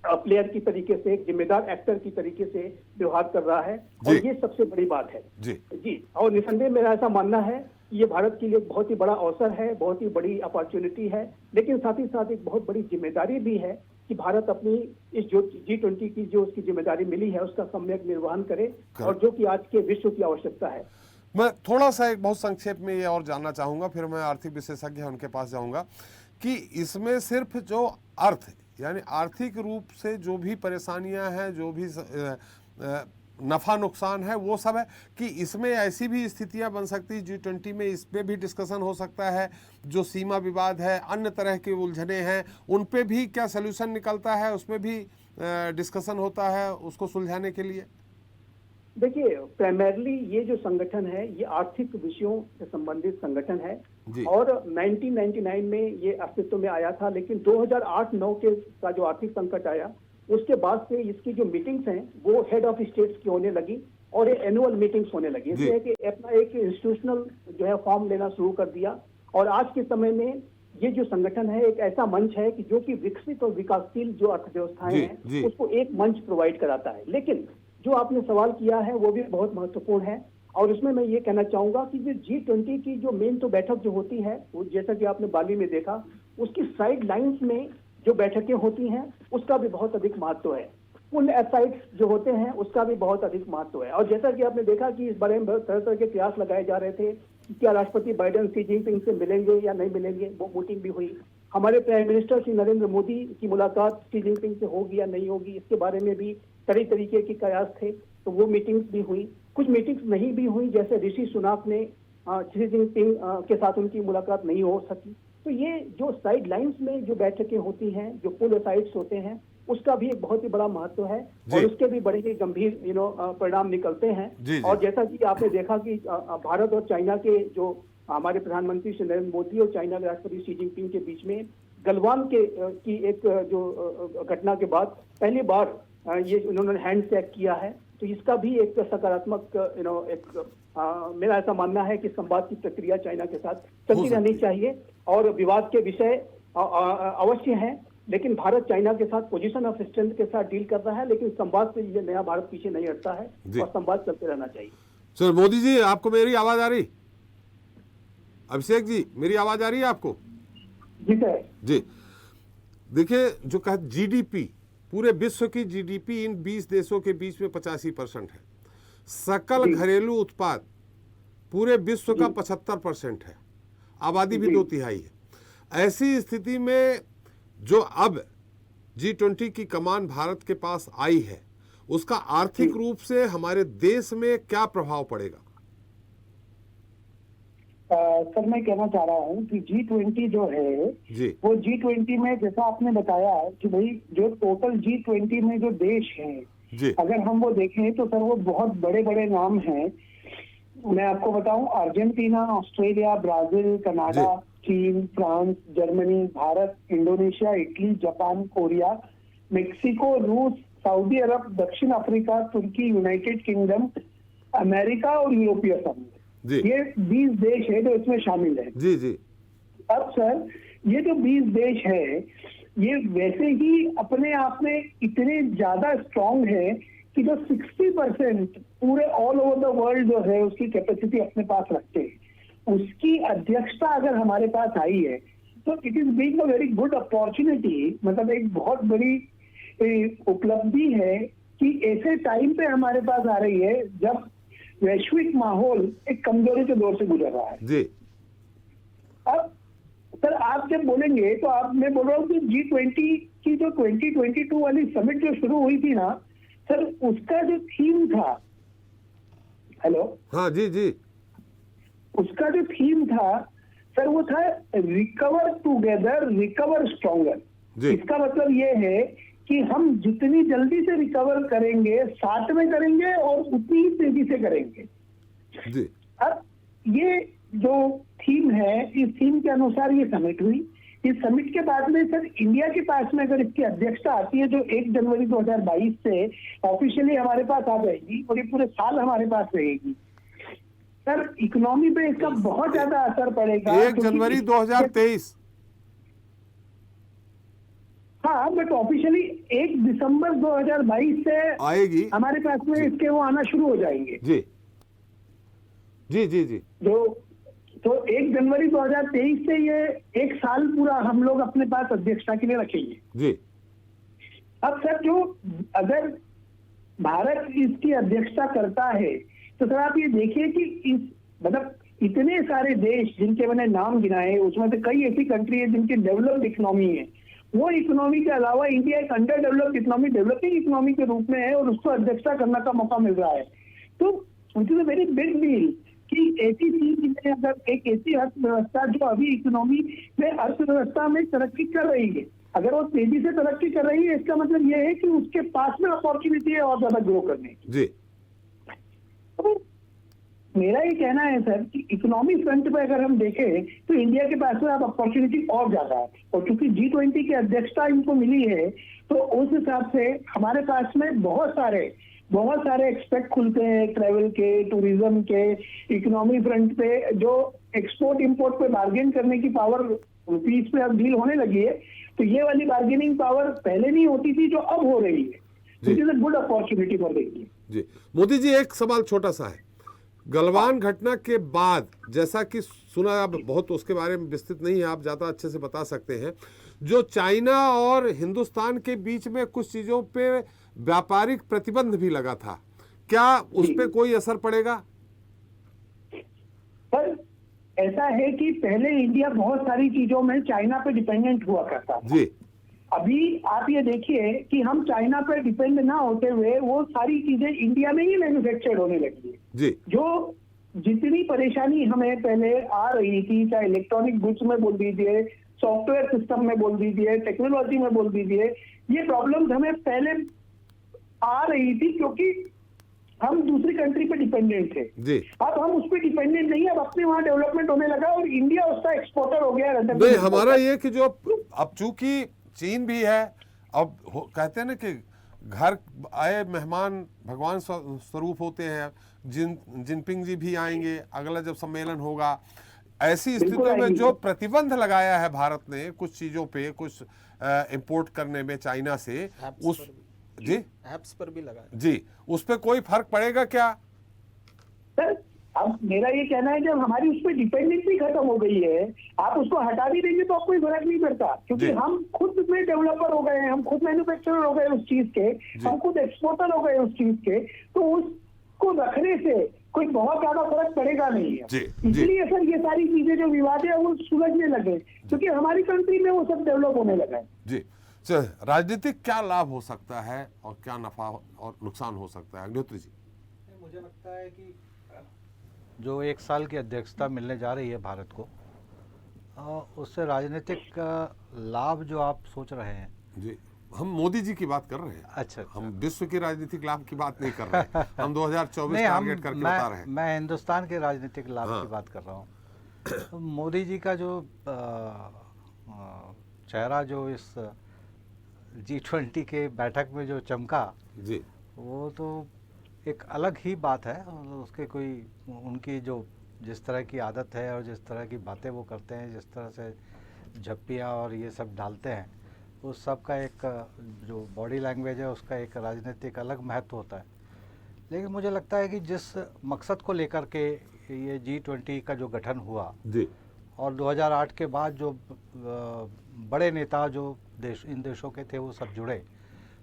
प्लेयर की तरीके से, एक जिम्मेदार एक्टर की तरीके से व्यवहार कर रहा है। और ये सबसे बड़ी बात है जी। और निसंदेह मेरा ऐसा मानना है ये भारत के लिए एक बहुत ही बड़ा अवसर है, बहुत ही बड़ी अपॉर्चुनिटी है, लेकिन साथ ही साथ एक बहुत बड़ी जिम्मेदारी भी है कि भारत अपनी इस जो G20 की जो उसकी जिम्मेदारी मिली है उसका सम्यक निर्वहन करे, और जो कि आज के विश्व की आवश्यकता है। मैं थोड़ा सा एक बहुत संक्षेप में ये और जानना चाहूंगा, फिर मैं आर्थिक विशेषज्ञ हैं उनके पास जाऊंगा कि इसमें सिर्फ जो अर्थ यानी आर्थिक रूप से जो भी परेशानियां हैं, जो भी नफा नुकसान है, वो सब है कि इसमें ऐसी भी स्थितियां बन सकती G20 में, इस पे भी डिस्कशन हो सकता है, जो सीमा विवाद है, अन्य तरह के उलझने हैं, उन पे भी क्या सलूशन निकलता है, उसमें भी डिस्कशन होता है उसको सुलझाने के लिए? देखिए, प्राइमरली ये जो संगठन है ये आर्थिक विषयों से संबंधित संगठन है और 1999 में ये अस्तित्व में आया था, लेकिन 2008-9 का जो आर्थिक संकट आया उसके बाद से इसकी जो मीटिंग्स हैं वो हेड ऑफ स्टेट्स की होने लगी और ये एनुअल मीटिंग्स होने लगी। इसलिए कि अपना एक इंस्टीट्यूशनल जो है फॉर्म लेना शुरू कर दिया। और आज के समय में ये जो संगठन है एक ऐसा मंच है कि जो कि विकसित और विकासशील जो अर्थव्यवस्थाएं हैं उसको एक मंच प्रोवाइड कराता है। लेकिन जो आपने सवाल किया है वो भी बहुत महत्वपूर्ण है, और उसमें मैं ये कहना चाहूंगा कि जो G20 की जो मेन तो बैठक जो होती है वो जैसा कि आपने बाली में देखा, उसकी साइड लाइन्स में जो बैठकें होती हैं उसका भी बहुत अधिक महत्व है। पुल एसाइड्स जो होते हैं उसका भी बहुत अधिक महत्व है। और जैसा कि आपने देखा कि इस बारे में तरह तरह के प्रयास लगाए जा रहे थे कि क्या राष्ट्रपति बाइडेन शी जिनपिंग से मिलेंगे या नहीं मिलेंगे, वो मीटिंग भी हुई। हमारे प्राइम मिनिस्टर श्री नरेंद्र मोदी की मुलाकात शी जिनपिंग से होगी या नहीं होगी, इसके बारे में भी कई तरीके के कयास थे, तो वो मीटिंग्स भी हुई। कुछ मीटिंग्स नहीं भी हुई, जैसे ऋषि सुनाक ने शी जिनपिंग के साथ उनकी मुलाकात नहीं हो सकी। तो ये जो साइड लाइन्स में जो बैठकें होती हैं, जो पुल असाइड्स होते हैं, उसका भी एक बहुत ही बड़ा महत्व है और उसके भी बड़े ही गंभीर परिणाम निकलते हैं। और जैसा कि आपने देखा कि भारत और चाइना के जो हमारे प्रधानमंत्री श्री नरेंद्र मोदी और चाइना के राष्ट्रपति शी जिनपिंग के बीच में गलवान की एक जो घटना के बाद पहली बार ये उन्होंने हैंड शेक किया है, तो इसका भी एक सकारात्मक मेरा ऐसा मानना है कि संवाद की प्रक्रिया चाइना के साथ चलती रहनी चाहिए। और विवाद के विषय अवश्य हैं, लेकिन भारत चाइना के साथ पोजीशन ऑफ स्ट्रेंथ के साथ डील कर रहा है, लेकिन संवाद से ये नया भारत पीछे नहीं हटता है और संवाद चलते रहना चाहिए। सर मोदी जी, आपको मेरी आवाज आ रही? अभिषेक जी, मेरी आवाज आ रही है आपको? जी सर। जी देखिए, जो कहा GDP, पूरे विश्व की GDP इन 20 देशों के बीच में 85% है। सकल घरेलू उत्पाद पूरे विश्व का 75% है। आबादी भी 2/3 है। ऐसी स्थिति में जो अब G20 की कमान भारत के पास आई है, उसका आर्थिक रूप से हमारे देश में क्या प्रभाव पड़ेगा? सर मैं कहना चाह रहा हूँ कि G20 जो है जी वो G20 में जैसा आपने बताया कि भाई जो टोटल G20 में जो देश हैं जी अगर हम वो देखें तो सर वो बहुत बड़े बड़े नाम हैं। मैं आपको बताऊं, अर्जेंटीना, ऑस्ट्रेलिया, ब्राजील, कनाडा, चीन, France, Germany, Bharat, Indonesia, Italy, Japan, Korea, Mexico, रूस, सऊदी अरब, दक्षिण अफ्रीका, तुर्की, यूनाइटेड किंगडम, अमेरिका और यूरोपीय संघ, जी ये 20 देश है जो इसमें शामिल है। जी जी अब सर ये जो 20 देश है ये वैसे ही अपने आप में इतने ज्यादा स्ट्रांग है कि जो 60% पूरे ऑल ओवर द वर्ल्ड जो है उसकी कैपेसिटी अपने पास रखते हैं, उसकी अध्यक्षता अगर हमारे पास आई है तो it is being a very good opportunity, मतलब एक बहुत बड़ी उपलब्धि है कि ऐसे टाइम पे हमारे पास आ रही है जब वैश्विक माहौल एक कमजोरी के दौर से गुजर रहा है। जी अब सर आप जब बोलेंगे तो आप, मैं बोल रहा हूँ कि G20 की जो 2022 वाली समिट जो शुरू हुई थी ना सर, उसका जो थीम था, हेलो, हाँ जी जी उसका जो थीम था सर वो था रिकवर टुगेदर रिकवर स्ट्रॉन्गर। जी इसका मतलब ये है कि हम जितनी जल्दी से रिकवर करेंगे साथ में करेंगे और उतनी ही तेजी से करेंगे। जी अब ये जो थीम है इस थीम के अनुसार ये समिट हुई। इस समिट के बाद में सर इंडिया के पास में अगर इसकी अध्यक्षता आती है जो 1 जनवरी 2022 से ऑफिशियली हमारे पास आ जाएगी और ये पूरे साल हमारे पास रहेगी, सर इकोनॉमी पे इसका बहुत ज्यादा असर पड़ेगा। 1 जनवरी 2023 हाँ, बट ऑफिशियली 1 दिसंबर 2022 से आएगी। हमारे पास में इसके वो आना शुरू हो जाएंगे। जी जी जी जी तो 1 जनवरी 2023 से ये एक साल पूरा हम लोग अपने पास अध्यक्षता के लिए रखेंगे। जी अब सर जो अगर भारत इसकी अध्यक्षता करता है तो सर आप ये देखिए कि इस मतलब इतने सारे देश जिनके मैंने नाम गिनाए उसमें से कई ऐसी कंट्री है जिनकी डेवलप्ड इकोनॉमी है, वो इकोनॉमी के अलावा इंडिया एक under developed economy, developing economy के रूप में है और उसको अध्यक्षता करने का मौका मिल रहा है। तो it is a very big deal कि ऐसी चीज में अगर एक ऐसी अर्थव्यवस्था जो अभी इकोनॉमी में अर्थव्यवस्था में तरक्की कर रही है, अगर वो तेजी से तरक्की कर रही है इसका मतलब ये है कि उसके पास में अपॉर्चुनिटी है और ज्यादा ग्रो करने की। जी तो मेरा ये कहना है सर कि इकोनॉमी फ्रंट पे अगर हम देखें तो इंडिया के पास में अब अपॉर्चुनिटी और ज्यादा है और क्योंकि G20 की अध्यक्षता इनको मिली है तो उस हिसाब से हमारे पास में बहुत सारे एक्सपेक्ट खुलते हैं ट्रैवल के, टूरिज्म के, इकोनॉमी फ्रंट पे जो एक्सपोर्ट इंपोर्ट पे बार्गेन करने की पावर रुपीज पे अब डील होने लगी है, तो ये वाली बार्गेनिंग पावर पहले नहीं होती थी जो अब हो रही है। It is a good opportunity for the India. जी मोदी जी, एक सवाल छोटा सा है। गलवान घटना के बाद जैसा कि सुना, आप बहुत उसके बारे में विस्तृत नहीं है, आप ज़्यादा अच्छे से बता सकते हैं, जो चाइना और हिंदुस्तान के बीच में कुछ चीज़ों पे व्यापारिक प्रतिबंध भी लगा था, क्या उस पे कोई असर पड़ेगा? पर ऐसा है कि पहले इंडिया बहुत सारी चीजों में चाइना पे डिपेंडेंट हुआ करता था। जी अभी आप ये देखिए कि हम चाइना पे डिपेंड ना होते हुए वो सारी चीजें इंडिया में ही मैन्युफैक्चर्ड होने लगी है। जी जो जितनी परेशानी हमें पहले आ रही थी, चाहे इलेक्ट्रॉनिक गुड्स में बोल दीजिए, सॉफ्टवेयर सिस्टम में बोल दीजिए, टेक्नोलॉजी में बोल दीजिए, ये प्रॉब्लम्स हमें पहले आ रही थी क्योंकि हम दूसरी कंट्री पे डिपेंडेंट थे। जी अब हम उस पर डिपेंडेंट नहीं है, अब अपने वहां डेवलपमेंट होने लगा और इंडिया उसका एक्सपोर्टर हो गया। नहीं, हमारा ये कि जो अब चूंकि चीन भी है, अब कहते हैं ना कि घर आए मेहमान भगवान स्वरूप होते हैं, जिनपिंग जी भी आएंगे अगला जब सम्मेलन होगा। ऐसी स्थितियों में जो प्रतिबंध लगाया है भारत ने कुछ चीजों पे, कुछ इंपोर्ट करने में चाइना से, उस जी ऐप्स पर भी लगा है। जी, उस पे कोई फर्क पड़ेगा क्या? सर अब मेरा ये कहना है जब हमारी उस पर डिपेंडेंसी खत्म हो गई है, आप उसको हटा भी देंगे तो आपको कोई फर्क नहीं पड़ता क्योंकि हम खुद में डेवलपर हो गए हैं, हम खुद मैन्युफैक्चरर हो गए उस चीज के, हम खुद एक्सपोर्टर हो गए उस चीज के, तो उसको रखने से कोई बहुत ज्यादा फर्क पड़ेगा नहीं है। इसलिए सर ये सारी चीजें जो विवाद है वो सुलझने लगे क्योंकि हमारी कंट्री में वो सब डेवलप होने लगा है। जी, राजनीतिक क्या लाभ हो सकता है और क्या नफा और नुकसान हो सकता है, अग्निहोत्री जी? मुझे लगता है कि जो 1 साल की अध्यक्षता मिलने जा रही है भारत को, उससे राजनीतिक लाभ जो आप सोच रहे हैं। जी, हम मोदी जी की बात कर रहे हैं। अच्छा, हम विश्व के राजनीतिक लाभ की बात नहीं कर रहे हैं। हम 2024 टारगेट करके बता रहे हैं। मैं हिंदुस्तान के राजनीतिक लाभ की बात कर रहा हूँ। तो मोदी जी का जो चेहरा जो इस G20 के बैठक में जो चमका जी, वो तो एक अलग ही बात है। और उसके कोई उनकी जो जिस तरह की आदत है और जिस तरह की बातें वो करते हैं, जिस तरह से झप्पियाँ और ये सब डालते हैं, उस सब का एक जो बॉडी लैंग्वेज है उसका एक राजनीतिक अलग महत्व होता है। लेकिन मुझे लगता है कि जिस मकसद को लेकर के ये G20 का जो गठन हुआ जी, और 2008 के बाद जो बड़े नेता जो इन देशों के थे वो सब जुड़े,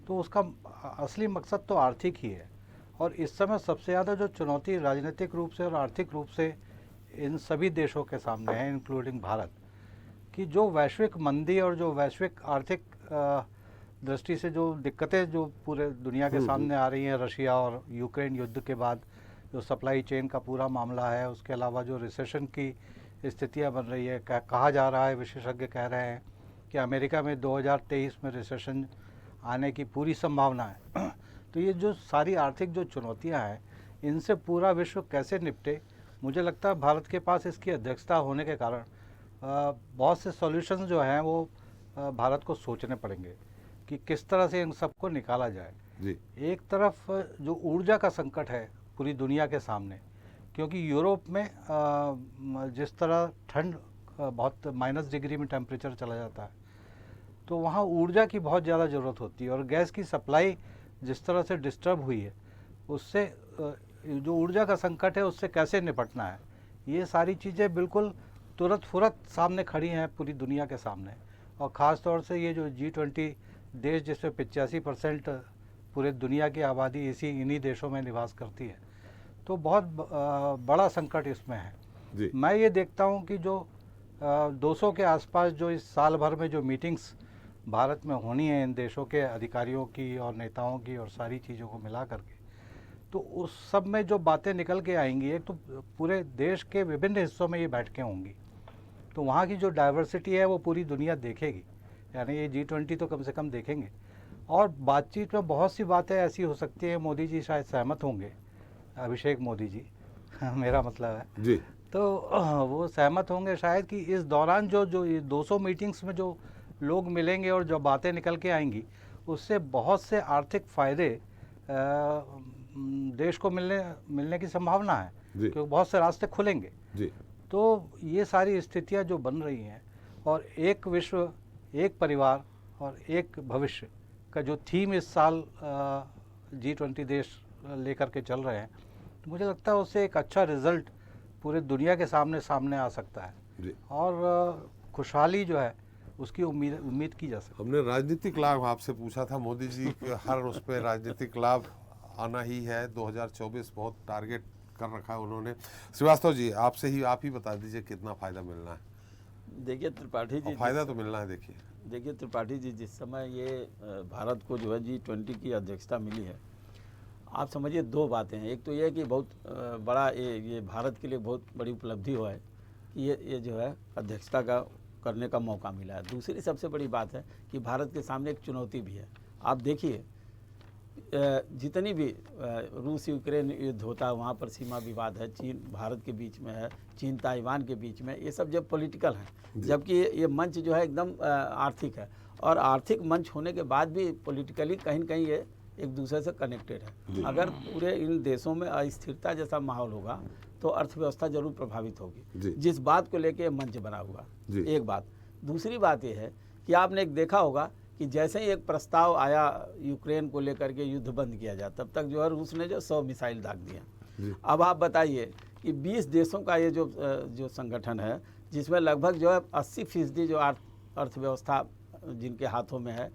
तो उसका असली मकसद तो आर्थिक ही है। और इस समय सबसे ज़्यादा जो चुनौती राजनीतिक रूप से और आर्थिक रूप से इन सभी देशों के सामने है, इंक्लूडिंग भारत, कि जो वैश्विक मंदी और जो वैश्विक आर्थिक दृष्टि से जो दिक्कतें जो पूरे दुनिया के सामने आ रही हैं, रशिया और यूक्रेन युद्ध के बाद जो सप्लाई चेन का पूरा मामला है, उसके अलावा जो रिसेशन की स्थितियां बन रही है, कहा जा रहा है, विशेषज्ञ कह रहे हैं कि अमेरिका में 2023 में रिसेशन आने की पूरी संभावना है। तो ये जो सारी आर्थिक जो चुनौतियां हैं, इनसे पूरा विश्व कैसे निपटे, मुझे लगता है भारत के पास इसकी अध्यक्षता होने के कारण बहुत से सॉल्यूशंस जो हैं वो भारत को सोचने पड़ेंगे कि किस तरह से इन सबको निकाला जाए। जी, एक तरफ जो ऊर्जा का संकट है पूरी दुनिया के सामने, क्योंकि यूरोप में जिस तरह ठंड बहुत -डिग्री में टेम्परेचर चला जाता है, तो वहाँ ऊर्जा की बहुत ज़्यादा ज़रूरत होती है। और गैस की सप्लाई जिस तरह से डिस्टर्ब हुई है, उससे जो ऊर्जा का संकट है उससे कैसे निपटना है, ये सारी चीज़ें बिल्कुल तुरंत फुरत सामने खड़ी हैं पूरी दुनिया के सामने। और ख़ास तौर से ये जो G20 देश जिसमें 85% पूरे दुनिया की आबादी इन्हीं देशों में निवास करती है, तो बहुत बड़ा संकट इसमें है। जी, मैं ये देखता हूँ कि जो 200 के आसपास जो इस साल भर में जो मीटिंग्स भारत में होनी है इन देशों के अधिकारियों की और नेताओं की और सारी चीज़ों को मिला करके, तो उस सब में जो बातें निकल के आएंगी, एक तो पूरे देश के विभिन्न हिस्सों में ये बैठकें होंगी, तो वहाँ की जो डाइवर्सिटी है वो पूरी दुनिया देखेगी, यानी ये G20 तो कम से कम देखेंगे। और बातचीत में बहुत सी बातें ऐसी हो सकती हैं, मोदी जी शायद सहमत होंगे, अभिषेक मोदी जी मेरा मतलब है जी, तो वो सहमत होंगे शायद कि इस दौरान जो ये 200 मीटिंग्स में जो लोग मिलेंगे और जो बातें निकल के आएंगी, उससे बहुत से आर्थिक फ़ायदे देश को मिलने की संभावना है, क्योंकि बहुत से रास्ते खुलेंगे। जी, तो ये सारी स्थितियां जो बन रही हैं, और एक विश्व, एक परिवार और एक भविष्य का जो थीम इस साल G20 देश लेकर के चल रहे हैं, तो मुझे लगता है उससे एक अच्छा रिजल्ट पूरे दुनिया के सामने आ सकता है। जी, और खुशहाली जो है उसकी उम्मीद की जा सकती है। हमने राजनीतिक लाभ आपसे पूछा था, मोदी जी के हर उस पर राजनीतिक लाभ आना ही है। 2024 बहुत टारगेट कर रखा है उन्होंने। श्रीवास्तव जी, आपसे ही आप ही बता दीजिए कितना फ़ायदा मिलना है। देखिए त्रिपाठी जी, फ़ायदा तो मिलना है। देखिए त्रिपाठी जी, जिस समय ये भारत को जो है G20 की अध्यक्षता मिली है, आप समझिए दो बातें हैं। एक तो ये कि बहुत बड़ा ये भारत के लिए बहुत बड़ी उपलब्धि हुआ है कि ये जो है अध्यक्षता करने का मौका मिला है। दूसरी सबसे बड़ी बात है कि भारत के सामने एक चुनौती भी है। आप देखिए जितनी भी रूस यूक्रेन युद्ध होता है, वहाँ पर सीमा विवाद है, चीन भारत के बीच में है, चीन ताइवान के बीच में, ये सब जब पॉलिटिकल है, जबकि ये मंच जो है एकदम आर्थिक है। और आर्थिक मंच होने के बाद भी पॉलिटिकली कहीं न कहीं ये एक दूसरे से कनेक्टेड है। अगर पूरे इन देशों में अस्थिरता जैसा माहौल होगा तो अर्थव्यवस्था जरूर प्रभावित होगी, जिस बात को लेके मंच बना हुआ। एक बात। दूसरी बात यह है कि आपने एक देखा होगा कि जैसे ही एक प्रस्ताव आया यूक्रेन को लेकर के युद्ध बंद किया जाए, तब तक जो है रूस ने जो 100 मिसाइल दाग दिया। अब आप बताइए कि 20 देशों का ये जो संगठन है, जिसमें लगभग जो है 80% जो अर्थव्यवस्था जिनके हाथों में है,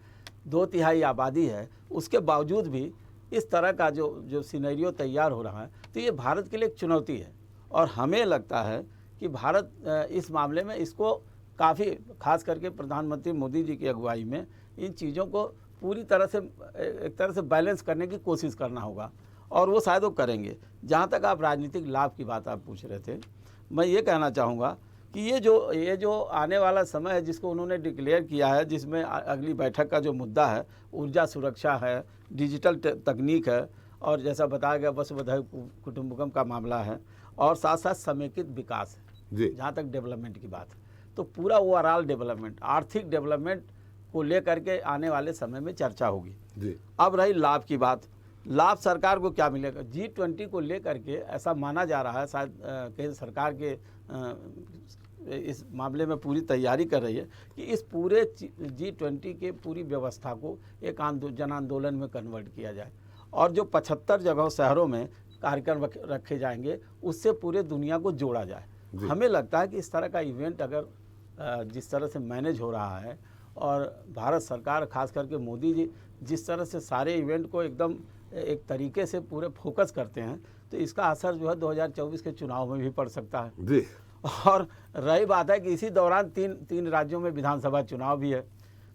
2/3 आबादी है, उसके बावजूद भी इस तरह का जो सिनेरियो तैयार हो रहा है, तो ये भारत के लिए एक चुनौती है। और हमें लगता है कि भारत इस मामले में इसको काफ़ी, खास करके प्रधानमंत्री मोदी जी की अगुवाई में, इन चीज़ों को पूरी तरह से एक तरह से बैलेंस करने की कोशिश करना होगा। और वो शायद वो करेंगे। जहाँ तक आप राजनीतिक लाभ की बात आप पूछ रहे थे, मैं ये कहना चाहूँगा कि ये जो आने वाला समय है जिसको उन्होंने डिक्लेयर किया है, जिसमें अगली बैठक का जो मुद्दा है ऊर्जा सुरक्षा है, डिजिटल तकनीक है, और जैसा बताया गया वसुधैव कुटुंबकम का मामला है, और साथ साथ समेकित विकास है। जहाँ तक डेवलपमेंट की बात है, तो पूरा ओवरऑल डेवलपमेंट, आर्थिक डेवलपमेंट को लेकर के आने वाले समय में चर्चा होगी। अब रही लाभ की बात, लाभ सरकार को क्या मिलेगा? G20 को लेकर के ऐसा माना जा रहा है, शायद केंद्र सरकार के इस मामले में पूरी तैयारी कर रही है कि इस पूरे G20 के पूरी व्यवस्था को एक जन आंदोलन में कन्वर्ट किया जाए, और जो 75 जगहों शहरों में कार्यक्रम रखे जाएंगे उससे पूरे दुनिया को जोड़ा जाए। हमें लगता है कि इस तरह का इवेंट अगर जिस तरह से मैनेज हो रहा है, और भारत सरकार खास करके मोदी जी जिस तरह से सारे इवेंट को एकदम एक तरीके से पूरे फोकस करते हैं, तो इसका असर जो है 2024 के चुनाव में भी पड़ सकता है जी। और रही बात है कि इसी दौरान तीन राज्यों में विधानसभा चुनाव भी है।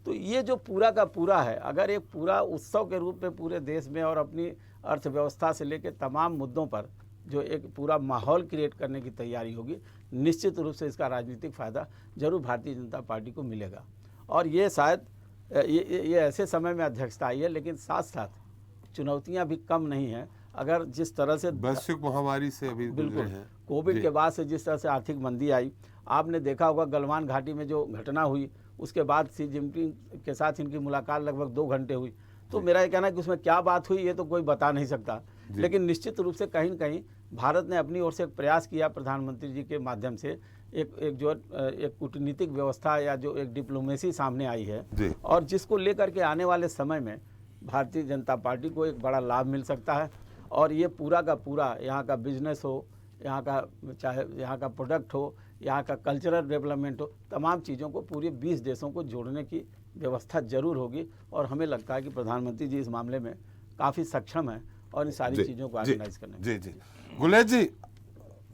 तो ये जो पूरा का पूरा है, अगर एक पूरा उत्सव के रूप में पूरे देश में और अपनी अर्थव्यवस्था से लेकर तमाम मुद्दों पर जो एक पूरा माहौल क्रिएट करने की तैयारी होगी, निश्चित रूप से इसका राजनीतिक फ़ायदा जरूर भारतीय जनता पार्टी को मिलेगा। और ये शायद ये ऐसे समय में अध्यक्षता आई है, लेकिन साथ साथ चुनौतियां भी कम नहीं हैं। अगर जिस तरह से वैश्विक महामारी से अभी बिल्कुल कोविड के बाद से जिस तरह से आर्थिक मंदी आई, आपने देखा होगा गलवान घाटी में जो घटना हुई, उसके बाद शी जिनपिंग के साथ इनकी मुलाकात लगभग 2 घंटे हुई। तो मेरा ये कहना है कि उसमें क्या बात हुई ये तो कोई बता नहीं सकता, लेकिन निश्चित रूप से कहीं न कहीं भारत ने अपनी ओर से एक प्रयास किया, प्रधानमंत्री जी के माध्यम से एक कूटनीतिक व्यवस्था या जो एक डिप्लोमेसी सामने आई है, और जिसको लेकर के आने वाले समय में भारतीय जनता पार्टी को एक बड़ा लाभ मिल सकता है। और ये पूरा का पूरा यहाँ का बिजनेस हो, यहाँ का चाहे यहाँ का प्रोडक्ट हो, यहाँ का कल्चरल डेवलपमेंट हो, तमाम चीज़ों को पूरे 20 देशों को जोड़ने की व्यवस्था जरूर होगी। और हमें लगता है कि प्रधानमंत्री जी इस मामले में काफ़ी सक्षम है और इन सारी चीज़ों को ऑर्गेनाइज करने में। जी गुलेश जी,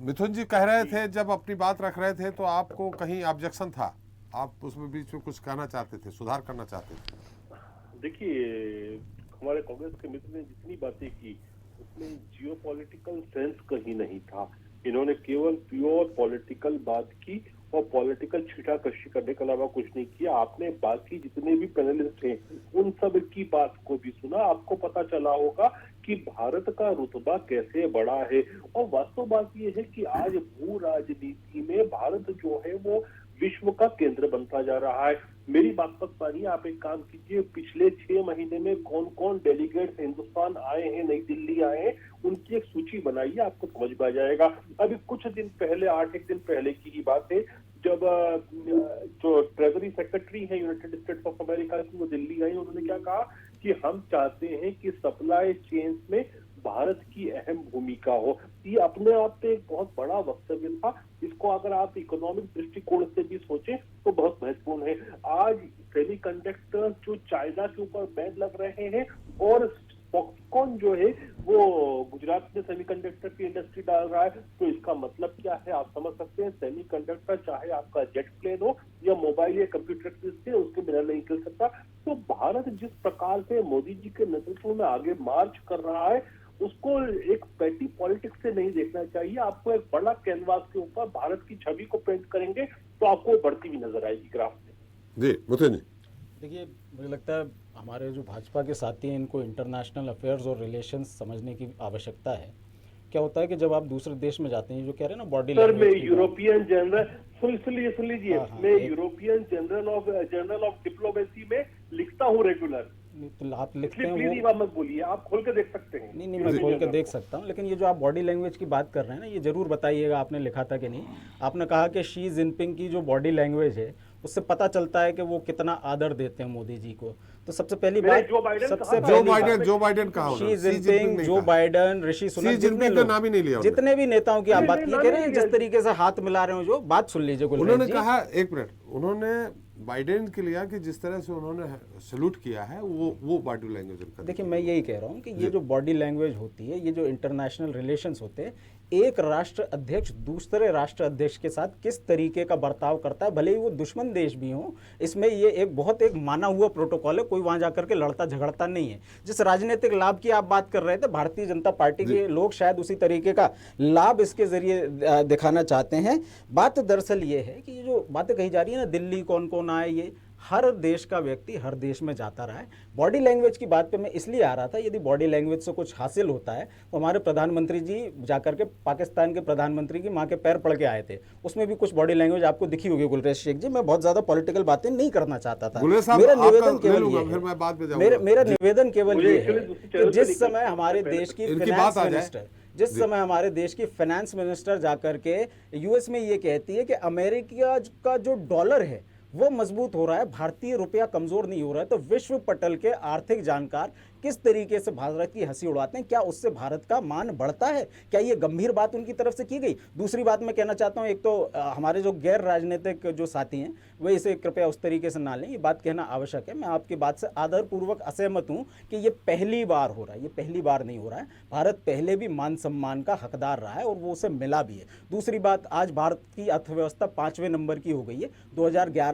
मिथुन जी कह रहे थे, जब अपनी बात रख रहे थे तो आपको कहीं ऑब्जेक्शन था, आप उसमें बीच में कुछ कहना चाहते थे, सुधार करना चाहते थे? देखिए, हमारे कांग्रेस के मित्र ने जितनी बातें की उसमें जियोपॉलिटिकल सेंस कहीं नहीं था। इन्होंने केवल प्योर पॉलिटिकल बात की और पॉलिटिकल छीटाकशी करने के अलावा कुछ नहीं किया। आपने बाकी जितने भी पैनलिस्ट हैं उन सब की बात को भी सुना, आपको पता चला होगा कि भारत का रुतबा कैसे बड़ा है। और वास्तव बात यह है कि आज भू राजनीति में भारत जो है वो विश्व का केंद्र बनता जा रहा है। मेरी बात पर मानिए, आप एक काम कीजिए, पिछले 6 महीने में कौन कौन डेलीगेट्स हिंदुस्तान आए हैं, नई दिल्ली आए हैं, उनकी एक सूची बनाइए, आपको समझ में आ जाएगा। अभी कुछ दिन पहले, 8 दिन पहले की ही बात है, जब जो ट्रेजरी सेक्रेटरी है यूनाइटेड स्टेट्स ऑफ अमेरिका की, वो दिल्ली आई, उन्होंने क्या कहा कि हम चाहते हैं कि सप्लाई चेन्स में भारत की अहम भूमिका हो। ये अपने आप में एक बहुत बड़ा वक्तव्य था। इसको अगर आप इकोनॉमिक दृष्टिकोण से भी सोचें तो बहुत महत्वपूर्ण है। आज सेमीकंडक्टर जो चाइना के ऊपर बैन लग रहे हैं, और फॉक्सकॉन जो है वो गुजरात में सेमीकंडक्टर की इंडस्ट्री डाल रहा है, तो इसका मतलब क्या है आप समझ सकते हैं। सेमीकंडक्टर चाहे आपका जेट प्लेन हो या मोबाइल या कंप्यूटर से, उसके बिना नहीं चल सकता। तो भारत जिस प्रकार से मोदी जी के नेतृत्व में आगे मार्च कर रहा है, उसको एक पैटी पॉलिटिक्स से नहीं देखना चाहिए। आपको एक बड़ा कैनवास के ऊपर भारत की छवि को पेंट करेंगे तो आपको बढ़ती हुई नजर आएगी ग्राफ में। जी मुझे देखिए, मुझे लगता है हमारे जो भाजपा के साथी हैं, इनको इंटरनेशनल अफेयर्स और रिलेशंस समझने की आवश्यकता है। क्या होता है कि जब आप दूसरे देश में जाते हैं, जो कह रहे हैं ना बॉडी लैंग्वेज, मैं यूरोपियन जनरल सुन लीजिए, मैं यूरोपियन जर्नल ऑफ डिप्लोमेसी में लिखता हूँ रेगुलर। तो आप लिखते हैं वो मत बोलिए, आप खोल के देख सकते हैं। नहीं मैं खोल के देख सकता हूँ, लेकिन ये जो आप बॉडी लैंग्वेज की बात कर रहे हैं ना, ये जरूर बताइएगा आपने लिखा था कि नहीं। आपने कहा कि शी जिनपिंग की जो बॉडी लैंग्वेज है उससे पता चलता है कि वो कितना आदर देते हैं मोदी जी को। तो सबसे पहली बात, जो बाइडेन कहा, Xi Jinping, Joe Biden, Rishi Sunak, जितने भी नेताओं की आप बात ये कह रहे हैं, जिस तरीके से हाथ मिला रहे हो, जो बात सुन लीजिए। उन्होंने कहा, एक मिनट, उन्होंने बाइडेन के लिए कि जिस तरह से उन्होंने सैल्यूट किया है वो बॉडी लैंग्वेज उनका। देखिए, मैं यही कह रहा हूँ कि ये जो बॉडी लैंग्वेज होती है, ये जो इंटरनेशनल रिलेशंस होते हैं, एक राष्ट्र अध्यक्ष दूसरे राष्ट्र अध्यक्ष के साथ किस तरीके का बर्ताव करता है, भले ही वो दुश्मन देश भी हो, इसमें ये एक माना हुआ प्रोटोकॉल है। कोई वहां जाकर के लड़ता झगड़ता नहीं है। जिस राजनीतिक लाभ की आप बात कर रहे थे, भारतीय जनता पार्टी के लोग शायद उसी तरीके का लाभ इसके जरिए दिखाना चाहते हैं। बात दरअसल ये है कि ये जो बातें कही जा रही है ना, दिल्ली कौन कौन आए, ये हर देश का व्यक्ति हर देश में जाता रहा है। बॉडी लैंग्वेज की बात पे मैं इसलिए आ रहा था, यदि बॉडी लैंग्वेज से कुछ हासिल होता है तो हमारे प्रधानमंत्री जी जाकर के पाकिस्तान के प्रधानमंत्री की मां के पैर पड़ के आए थे, उसमें भी कुछ बॉडी लैंग्वेज आपको दिखी होगी गुलरेज शेख जी। मैं बहुत ज्यादा पॉलिटिकल बातें नहीं करना चाहता था। मेरा निवेदन केवल ये है, मेरा निवेदन केवल ये है कि जिस समय हमारे देश की फाइनेंस मिनिस्टर जाकर के यूएस में ये कहती है कि अमेरिका का जो डॉलर है वो मजबूत हो रहा है, भारतीय रुपया कमजोर नहीं हो रहा है, तो विश्व पटल के आर्थिक जानकार किस तरीके से भारत की हंसी उड़ाते हैं। क्या उससे भारत का मान बढ़ता है? क्या ये गंभीर बात उनकी तरफ से की गई? दूसरी बात मैं कहना चाहता हूं, एक तो हमारे जो गैर राजनीतिक जो साथी हैं वे इसे कृपया उस तरीके से ना लें, ये बात कहना आवश्यक है। मैं आपकी बात से आदरपूर्वक असहमत हूं कि ये पहली बार हो रहा है, ये पहली बार नहीं हो रहा है। भारत पहले भी मान सम्मान का हकदार रहा है और वो उसे मिला भी है। दूसरी बात, आज भारत की अर्थव्यवस्था 5वें नंबर की हो गई है।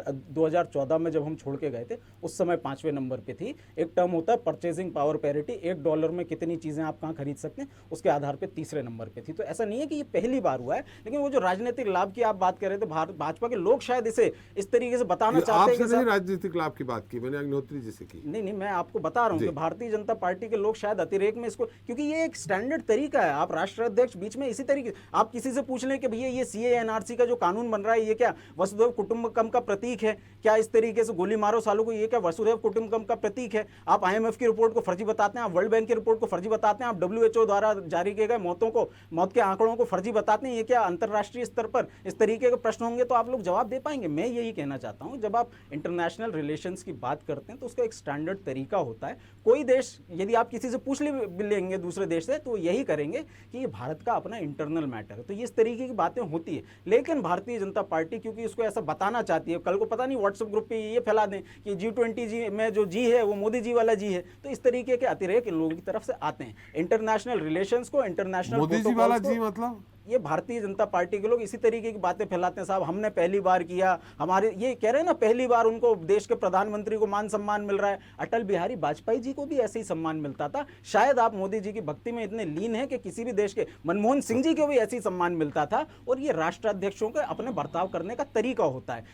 2014 में जब हम छोड़ के गए थे उस समय 5वें नंबर पे थी। एक टर्म होता है परचेजिंग पावर पैरिटी, $1 में कितनी चीजें आप कहां खरीद सकते हैं, उसके आधार पे तीसरे नंबर पे थी। तो ऐसा नहीं है कि ये पहली बार हुआ है, लेकिन वो जो राजनीतिक लाभ की आप बात कर रहे थे, भाजपा के लोग शायद इसे इस तरीके से बताना चाहते हैं कि राजनीतिक लाभ की बात की मैंने अग्निहोत्री जी से की। नहीं, मैं आपको बता रहा हूं कि भारतीय जनता पार्टी के लोग शायद अतिरेक में इसको, क्योंकि ये एक स्टैंडर्ड तरीका है। आप राष्ट्राध्यक्ष बीच में इसी तरीके, आप किसी से पूछ लें कि भैया ये CA/NRC का जो कानून बन रहा है ये क्या वसुधैव कुटुंबकम का प्रतीक है क्या? इस तरीके से गोली मारो सालों को, ये क्या वसुधैव कुटुंबकम का प्रतीक है? आप IMF की रिपोर्ट को फर्जी बताते हैं, आप वर्ल्ड बैंक की रिपोर्ट को फर्जी बताते हैं, आप WHO द्वारा जारी किए गए मौत के आंकड़ों को फर्जी बताते हैं। ये क्या अंतर्राष्ट्रीय स्तर पर इस तरीके के प्रश्न होंगे तो आप लोग जवाब दे पाएंगे? मैं यही कहना चाहता हूं, जब आप इंटरनेशनल रिलेशंस की बात करते हैं तो उसका एक स्टैंडर्ड तरीका होता है। कोई देश, यदि आप किसी से पूछ लेंगे दूसरे देश से, तो यही करेंगे कि ये भारत का अपना इंटरनल मैटर है। तो ये इस तरीके की बातें होती है। लेकिन भारतीय जनता पार्टी क्योंकि इसको ऐसा बताना चाहती है, कल को पता नहीं व्हाट्सएप ग्रुप पे ये फैला दें कि G20 जी में जो जी है वो मोदी जी वाला जी है, तो इस तरीके के अतिरेक लोगों की तरफ से आते हैं। इंटरनेशनल रिलेशंस को, इंटरनेशनल मोदी जी वाला जी मतलब ये भारतीय जनता पार्टी के लोग इसी तरीके की बातें फैलाते हैं। साहब हमने पहली बार किया, हमारे ये कह रहे हैं ना पहली बार उनको देश के प्रधानमंत्री को मान सम्मान मिल रहा है। अटल बिहारी वाजपेयी जी को भी ऐसे ही सम्मान मिलता था। शायद आप मोदी जी की भक्ति में इतने लीन हैं कि किसी भी देश के, मनमोहन सिंह जी को भी ऐसे ही सम्मान मिलता था। और ये राष्ट्राध्यक्षों के अपने बर्ताव करने का तरीका होता है।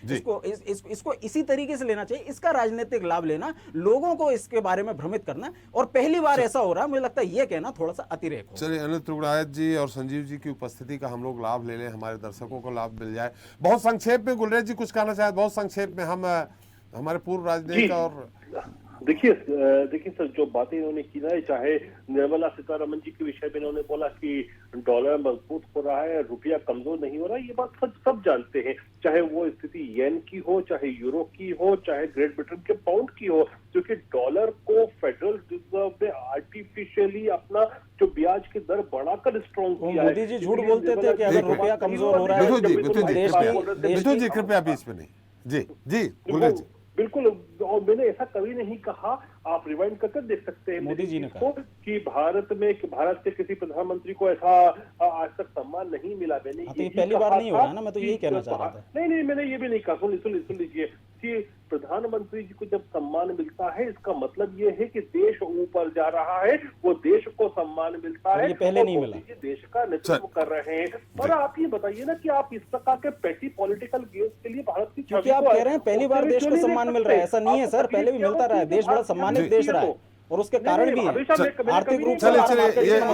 इसको इसी तरीके से लेना चाहिए। इसका राजनीतिक लाभ लेना, लोगों को इसके बारे में भ्रमित करना, और पहली बार ऐसा हो रहा है, मुझे लगता है ये कहना थोड़ा सा अतिरेक हो। चलिए, अनिल त्रिगुणायत जी और संजीव जी की उपस्थिति का हम लोग लाभ ले लें, हमारे दर्शकों को लाभ मिल जाए। बहुत संक्षेप में गुलरेज जी कुछ कहना चाहे, बहुत संक्षेप में। हम हमारे पूर्व राजनीतिक और देखिए सर, जो बातें इन्होंने की ना, चाहे निर्मला सीतारमण जी के विषय में इन्होंने बोला कि डॉलर मजबूत हो रहा है, रुपया कमजोर नहीं हो रहा है, ये बात सब जानते हैं। चाहे वो स्थिति येन की हो, चाहे यूरो की हो, चाहे ग्रेट ब्रिटेन के पाउंड की हो, क्योंकि डॉलर को फेडरल रिजर्व ने आर्टिफिशियली अपना जो ब्याज की दर बढ़ाकर स्ट्रॉन्ग किया है। मोदी जी झूठ बोलते थे कि अगर रुपया कमजोर हो रहा है। मिथुन जी कृपया बीच में नहीं। जी गुलरेज जी, बिल्कुल, और मैंने ऐसा कभी नहीं कहा। आप रिवाइंड करके देख सकते हैं मोदी जी ने कहा कि भारत के किसी प्रधानमंत्री को ऐसा आज तक सम्मान नहीं मिला। मैंने ये पहली बार नहीं हो रहा ना, मैं तो यही कहना चाह रहा था। नहीं, मैंने ये भी नहीं कहा। सुन लीजिए कि प्रधानमंत्री जी को जब सम्मान मिलता है, इसका मतलब ये है कि देश ऊपर जा रहा है, वो देश को सम्मान मिलता है। ये पहले नहीं मिला। देश का नेतृत्व कर रहे हैं। और आप ये बताइए ना कि आप इस प्रकार के पेटी पॉलिटिकल गेम्स के लिए भारत की छवि, आप कह रहे हैं पहली बार देश को सम्मान मिल रहा है, ऐसा नहीं है सर, पहले भी मिलता रहा है। देश बड़ा सम्मानित देश रहा है और उसके कारण भी है आर्थिक रूप से।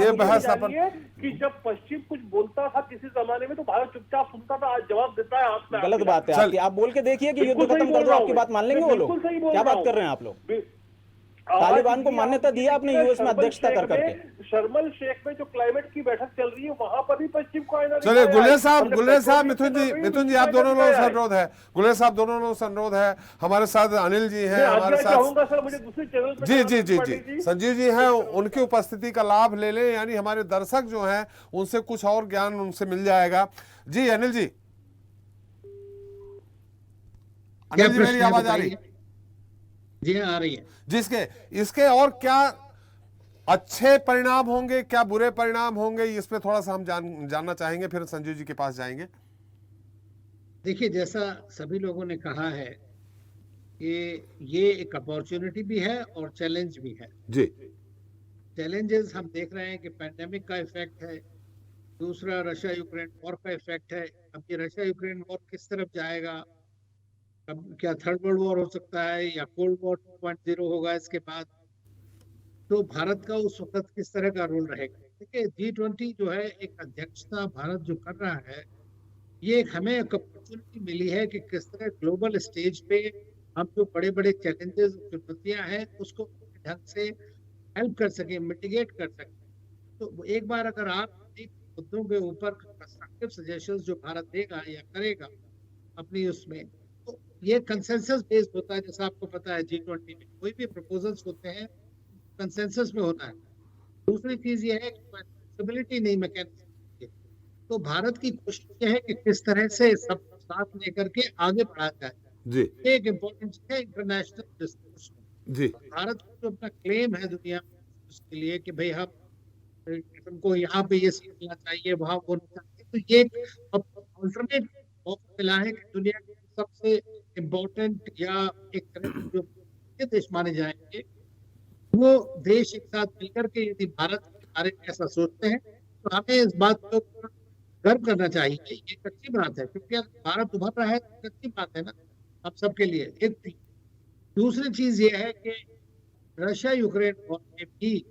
ये बहस कि जब पश्चिम कुछ बोलता था किसी जमाने में तो भारत चुपचाप सुनता था, आज जवाब देता है। आप गलत बात है आपकी। आप बोल के देखिए कि युद्ध खत्म कर दो, आपकी बात मान लेंगे वो लोग? क्या बात कर रहे हैं आप लोग? तालिबान को मान्यता दी आपने यूएस में अध्यक्षता कर करके। शर्मल शेख में जो क्लाइमेट की बैठक चल रही है वहां पर भी पश्चिम को आईना। चलिए गुलेर साहब, मिथुन जी आप दोनों लोगों से अनुरोध है। गुलेर साहब दोनों लोगों से अनुरोध है। हमारे साथ अनिल जी हैं, हमारे साथ सर मुझे दूसरे चैनल पर जी संजीव जी हैं, उनकी उपस्थिति का लाभ ले लें, यानी हमारे दर्शक जो हैं उनसे कुछ और ज्ञान उनसे मिल जाएगा। जी अनिल जी, मेरी आवाज आ रही है? जी आ रही है। जिसके इसके और क्या अच्छे परिणाम होंगे क्या बुरे परिणाम होंगे, इस पे थोड़ा सा हम जानना चाहेंगे, फिर संजीव जी के पास जाएंगे। देखिए, जैसा सभी लोगों ने कहा है कि ये एक अपॉर्चुनिटी भी है और चैलेंज भी है जी। चैलेंजेस हम देख रहे हैं कि पैंडेमिक का इफेक्ट है, दूसरा रशिया यूक्रेन वॉर का इफेक्ट है। अब ये रशिया यूक्रेन वॉर किस तरफ जाएगा, अब क्या थर्ड वर्ल्ड वॉर हो सकता है या कोल्ड वॉर 2.0 होगा इसके बाद, तो भारत का उस वक्त किस तरह का रोल रहेगा। देखिए, G20 जो है एक अध्यक्षता भारत जो कर रहा है, ये एक हमें एक अपॉर्चुनिटी मिली है कि किस तरह ग्लोबल स्टेज पे हम जो बड़े बड़े चैलेंजेस चुनौतियां हैं उसको ढंग से हेल्प कर सके, मिटिगेट कर सके। तो एक बार अगर आप इन मुद्दों के ऊपर कंस्ट्रक्टिव सजेशंस जो भारत देगा या करेगा अपनी उसमें, तो ये कंसेंसस बेस्ड होता है। जैसा आपको पता है G20 में कोई भी प्रपोजल्स होते हैं कंसेंसस में होता है। दूसरी चीज ये है कि फ्लेक्सिबिलिटी नहीं मैकेनिज्म, तो भारत की कोशिश ये है कि किस तरह से सब साथ लेकर के आगे बढ़ा जाए। जी एक इम्पोर्टेंस है इंटरनेशनल डिस्कोर्स में। जी। भारत का जो अपना क्लेम है दुनिया में उसके लिए कि भाई हमको यहाँ पे ये सीखना चाहिए, वहाँ वो चाहिए, तो ये अल्टरनेट मौका मिला है कि दुनिया के सबसे इम्पोर्टेंट या एक तरह के जो देश माने जाएंगे वो देश एक साथ मिलकर के यदि भारत के बारे में ऐसा सोचते हैं तो हमें इस बात को गर्व करना चाहिए। ये एक अच्छी बात है क्योंकि अगर भारत उभर रहा है तो अच्छी बात है ना आप सबके लिए। एक थी। दूसरी चीज ये है कि रशिया यूक्रेन वॉर में भी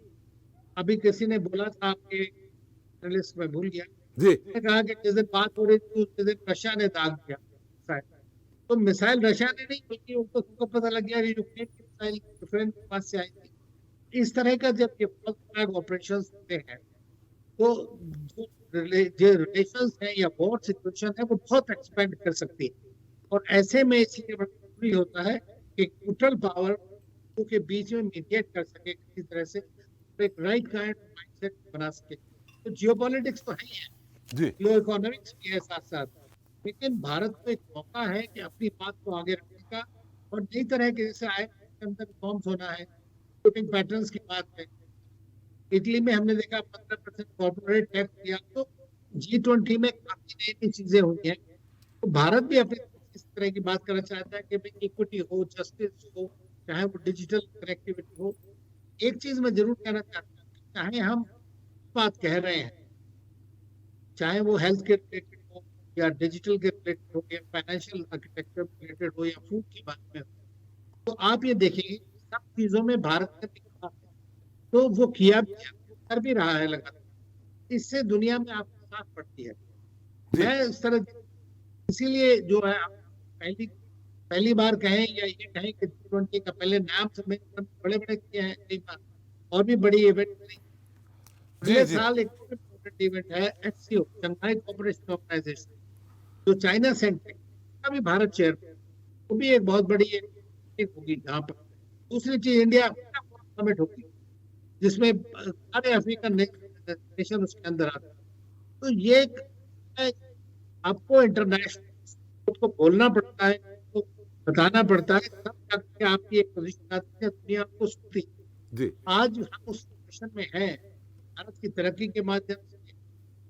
अभी किसी ने बोला था, आपके जर्नलिस्ट में भूल गया, जी कहा कि जिस दिन बात हो रही थी उस दिन रशिया ने दाग दिया, तो मिसाइल रशिया ने नहीं बल्कि उनको सबको पता लग गया कि यूक्रेन की मिसाइल यूक्रेन के पास से आई थी। इस तरह का जब ये फॉल्स फ्लैग ऑपरेशन होते हैं तो जो रिलेशंस है या वॉर सिचुएशन है वो बहुत एक्सपेंड कर सकती है, और ऐसे में इसलिए जरूरी होता है कि न्यूट्रल पावर के बीच में मीडिएट कर सके किसी तरह से, एक राइट काइंड माइंडसेट बना सके। तो जियोपॉलिटिक्स तो है ही है, जियो इकोनॉमिक्स भी है साथ साथ, लेकिन भारत को एक मौका है कि अपनी बात को आगे रखने का और नई तरह के जैसे आए के अंदर रिफॉर्म्स होना है, वोटिंग पैटर्न्स की बात है। इटली में हमने देखा 15% कॉर्पोरेट टैक्स दिया, तो G20 में काफी नई नई चीजें हुई हैं। तो भारत भी अपनी इस तरह की बात करना चाहता है कि भाई इक्विटी हो, जस्टिस हो, चाहे वो डिजिटल कनेक्टिविटी हो। एक चीज मैं जरूर कहना चाहता हूँ, चाहे हम बात कह रहे हैं, चाहे वो हेल्थ के रिलेटेड हो या डिजिटल के रिलेटेड हो या फाइनेंशियल आर्किटेक्चर रिलेटेड हो या फूड की बात में हो, तो आप ये देखेंगे सब चीजों में भारत ने दिखा है, तो वो किया भी है, कर भी रहा है लगातार। इससे दुनिया में आपको साथ पड़ती है। मैं इस तरह इसीलिए जो है पहली बार कहें या ये कहें कि G20 का पहले नाम से बड़े बड़े किए हैं, कई बार और भी बड़ी इवेंट अगले साल एक इवेंट है SCO, शंघाई कोऑपरेशन ऑर्गेनाइजेशन, जो चाइना सेंट्रिक का भी भारत चेयर, वो भी एक बहुत बड़ी होगी जहाँ पर। दूसरी चीज इंडिया समिट होगी जिसमें सारे अफ्रीकन नेशन उसके अंदर आते हैं। तो ये आपको इंटरनेशनल को बोलना पड़ता है, तो बताना पड़ता है, तब तक आपकी एक पोजीशन आती है, दुनिया आपको सुनती है। आज हम उस पोजीशन में हैं, भारत की तरक्की के माध्यम से,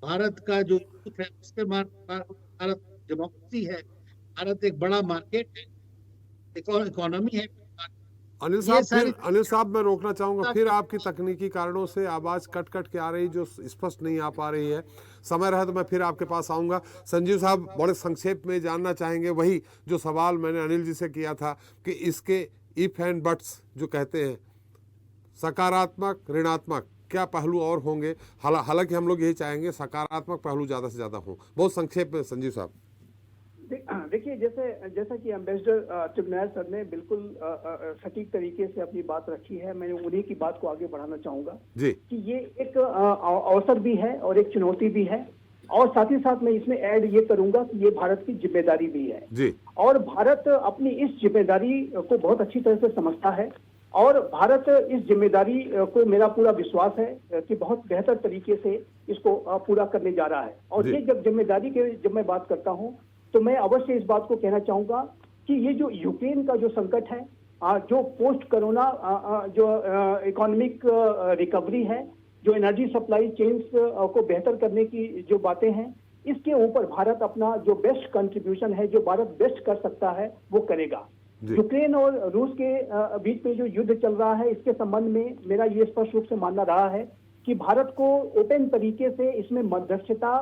भारत का जो है उसके भारत डेमोक्रेसी है, भारत एक बड़ा मार्केट है, इकोनॉमी है। अनिल साहब मैं रोकना चाहूंगा, फिर आपकी तकनीकी कारणों से आवाज कट कट के आ रही, जो स्पष्ट नहीं आ पा रही है। समय रहे तो मैं फिर आपके पास आऊंगा। संजीव साहब बड़े संक्षेप में जानना चाहेंगे वही जो सवाल मैंने अनिल जी से किया था कि इसके इफ एंड बट्स जो कहते हैं, सकारात्मक ऋणात्मक क्या पहलू और होंगे। हालांकि हम लोग यही चाहेंगे सकारात्मक पहलू ज़्यादा से ज़्यादा हों। बहुत संक्षेप में संजीव साहब। देखिए, जैसा कि एम्बेसडर टिमनायर सर ने बिल्कुल सटीक तरीके से अपनी बात रखी है, मैं उन्हीं की बात को आगे बढ़ाना चाहूंगा जी कि ये एक अवसर भी है और एक चुनौती भी है, और साथ ही साथ मैं इसमें ऐड ये करूंगा कि ये भारत की जिम्मेदारी भी है जी, और भारत अपनी इस जिम्मेदारी को बहुत अच्छी तरह से समझता है, और भारत इस जिम्मेदारी को मेरा पूरा विश्वास है कि बहुत बेहतर तरीके से इसको पूरा करने जा रहा है। और ये जब जिम्मेदारी के जब मैं बात करता हूँ तो मैं अवश्य इस बात को कहना चाहूंगा कि ये जो यूक्रेन का जो संकट है, जो पोस्ट कोरोना जो इकोनॉमिक रिकवरी है, जो एनर्जी सप्लाई चेन्स को बेहतर करने की जो बातें हैं, इसके ऊपर भारत अपना जो बेस्ट कंट्रीब्यूशन है, जो भारत बेस्ट कर सकता है, वो करेगा। यूक्रेन और रूस के बीच में जो युद्ध चल रहा है, इसके संबंध में मेरा ये स्पष्ट रूप से मानना रहा है कि भारत को ओपन तरीके से इसमें मध्यस्थता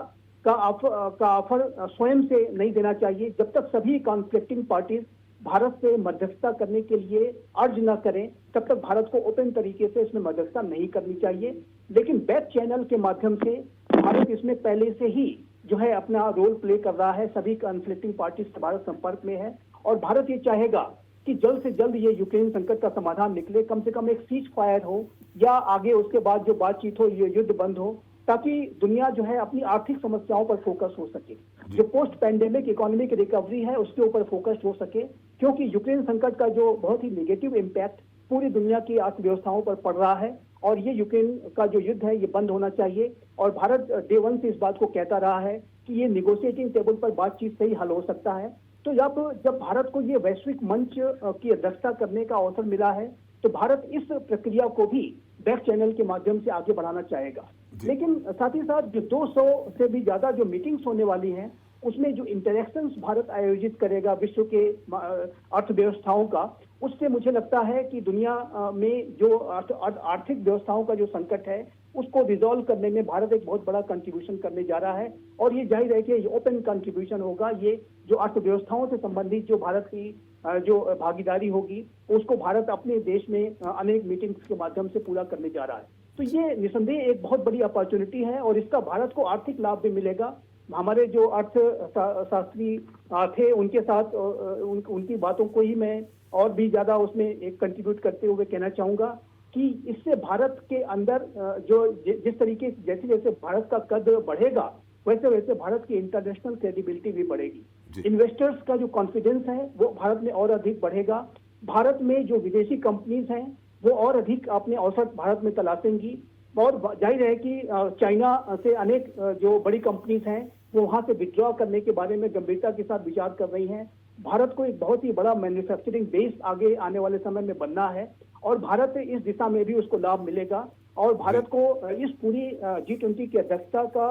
का ऑफर स्वयं से नहीं देना चाहिए। जब तक सभी कॉन्फ्लिक्टिंग पार्टीज भारत से मध्यस्थता करने के लिए अर्ज न करें, तब तक भारत को ओपन तरीके से इसमें मध्यस्थता नहीं करनी चाहिए। लेकिन बैक चैनल के माध्यम से भारत इसमें पहले से ही जो है अपना रोल प्ले कर रहा है। सभी कॉन्फ्लिक्टिंग पार्टीज से भारत संपर्क में है और भारत ये चाहेगा कि जल्द से जल्द ये यूक्रेन संकट का समाधान निकले, कम से कम एक सीज फायर हो या आगे उसके बाद जो बातचीत हो, ये युद्ध बंद हो, ताकि दुनिया जो है अपनी आर्थिक समस्याओं पर फोकस हो सके। जो पोस्ट पैंडेमिक इकोनॉमिक रिकवरी है उसके ऊपर फोकस हो सके, क्योंकि यूक्रेन संकट का जो बहुत ही नेगेटिव इम्पैक्ट पूरी दुनिया की अर्थव्यवस्थाओं पर पड़ रहा है और ये यूक्रेन का जो युद्ध है ये बंद होना चाहिए। और भारत डे वन से इस बात को कहता रहा है कि ये निगोशिएटिंग टेबल पर बातचीत से ही हल हो सकता है। तो जब भारत को ये वैश्विक मंच की अध्यक्षता करने का अवसर मिला है, तो भारत इस प्रक्रिया को भी बैक चैनल के माध्यम से आगे बढ़ाना चाहेगा। लेकिन साथ ही साथ जो 200 से भी ज्यादा जो मीटिंग्स होने वाली हैं, उसमें जो इंटरेक्शंस भारत आयोजित करेगा विश्व के अर्थव्यवस्थाओं का, उससे मुझे लगता है कि दुनिया में जो आर्थिक व्यवस्थाओं का जो संकट है उसको रिजॉल्व करने में भारत एक बहुत बड़ा कंट्रीब्यूशन करने जा रहा है। और ये जाहिर है कि ये ओपन कंट्रीब्यूशन होगा। ये जो अर्थव्यवस्थाओं से संबंधित जो भारत की जो भागीदारी होगी, उसको भारत अपने देश में अनेक मीटिंग्स के माध्यम से पूरा करने जा रहा है। तो ये निसंदेह एक बहुत बड़ी अपॉर्चुनिटी है और इसका भारत को आर्थिक लाभ भी मिलेगा। हमारे जो अर्थशास्त्री थे उनके साथ उनकी बातों को ही मैं और भी ज्यादा उसमें एक कंट्रीब्यूट करते हुए कहना चाहूंगा कि इससे भारत के अंदर जो जिस तरीके जैसे जैसे भारत का कद बढ़ेगा, वैसे वैसे भारत की इंटरनेशनल क्रेडिबिलिटी भी बढ़ेगी। इन्वेस्टर्स का जो कॉन्फिडेंस है वो भारत में और अधिक बढ़ेगा। भारत में जो विदेशी कंपनीज हैं वो और अधिक अपने अवसर भारत में तलाशेंगी और जाहिर है कि चाइना से अनेक जो बड़ी कंपनीज हैं वो वहां से विड्रॉ करने के बारे में गंभीरता के साथ विचार कर रही हैं। भारत को एक बहुत ही बड़ा मैन्युफैक्चरिंग बेस आगे आने वाले समय में बनना है और भारत इस दिशा में भी उसको लाभ मिलेगा। और भारत को इस पूरी G20 की अध्यक्षता का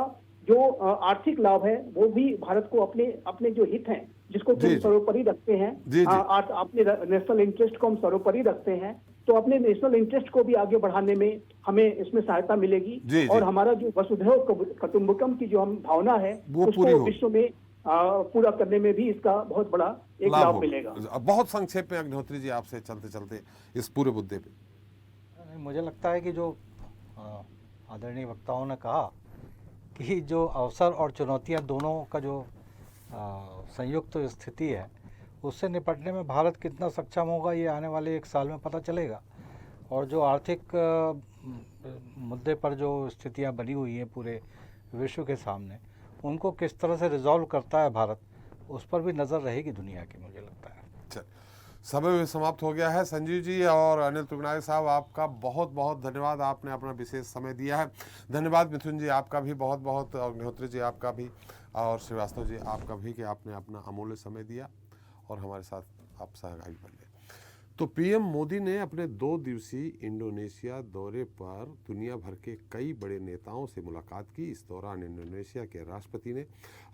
जो आर्थिक लाभ है वो भी भारत को अपने जो हित हैं जिसको हम सर्वोपरि रखते हैं, अपने नेशनल इंटरेस्ट को हम सर्वोपरि रखते हैं, तो अपने नेशनल इंटरेस्ट को भी आगे बढ़ाने में हमें इसमें सहायता मिलेगी। और हमारा जो वसुधैव कुटुंबकम की जो हम भावना है उसको विश्व में पूरा करने में भी इसका बहुत बड़ा एक लाभ मिलेगा। बहुत संक्षेप में अग्निहोत्री जी आपसे चलते चलते इस पूरे मुद्दे पे। मुझे लगता है कि जो आदरणीय वक्ताओं ने कहा कि जो अवसर और चुनौतियां दोनों का जो संयुक्त स्थिति है, उससे निपटने में भारत कितना सक्षम होगा ये आने वाले एक साल में पता चलेगा। और जो आर्थिक मुद्दे पर जो स्थितियां बनी हुई हैं पूरे विश्व के सामने, उनको किस तरह से रिजॉल्व करता है भारत, उस पर भी नज़र रहेगी दुनिया की, मुझे लगता है। समय में समाप्त हो गया है। संजीव जी और अनिल तुगनारी साहब, आपका बहुत बहुत धन्यवाद, आपने अपना विशेष समय दिया है। धन्यवाद मिथुन जी आपका भी बहुत बहुत, अग्निहोत्री जी आपका भी, और श्रीवास्तव जी आपका भी कि आपने अपना अमूल्य समय दिया और हमारे साथ आप सहभागी बन गए। तो पीएम मोदी ने अपने 2 दिवसीय इंडोनेशिया दौरे पर दुनिया भर के कई बड़े नेताओं से मुलाकात की। इस दौरान इंडोनेशिया के राष्ट्रपति ने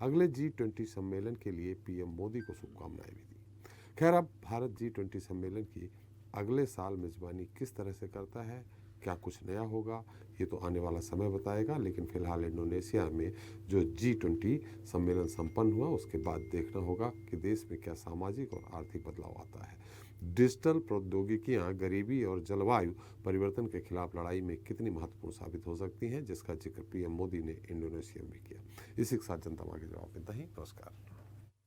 अगले G20 सम्मेलन के लिए पीएम मोदी को शुभकामनाएं भी दी। खैर, अब भारत G20 सम्मेलन की अगले साल मेज़बानी किस तरह से करता है, क्या कुछ नया होगा, ये तो आने वाला समय बताएगा। लेकिन फिलहाल इंडोनेशिया में जो G20 सम्मेलन संपन्न हुआ उसके बाद देखना होगा कि देश में क्या सामाजिक और आर्थिक बदलाव आता है। डिजिटल प्रौद्योगिकियां गरीबी और जलवायु परिवर्तन के खिलाफ लड़ाई में कितनी महत्वपूर्ण साबित हो सकती हैं, जिसका जिक्र पीएम मोदी ने इंडोनेशिया में किया। इसी के साथ जनता मांगे जवाब में इतना ही। नमस्कार।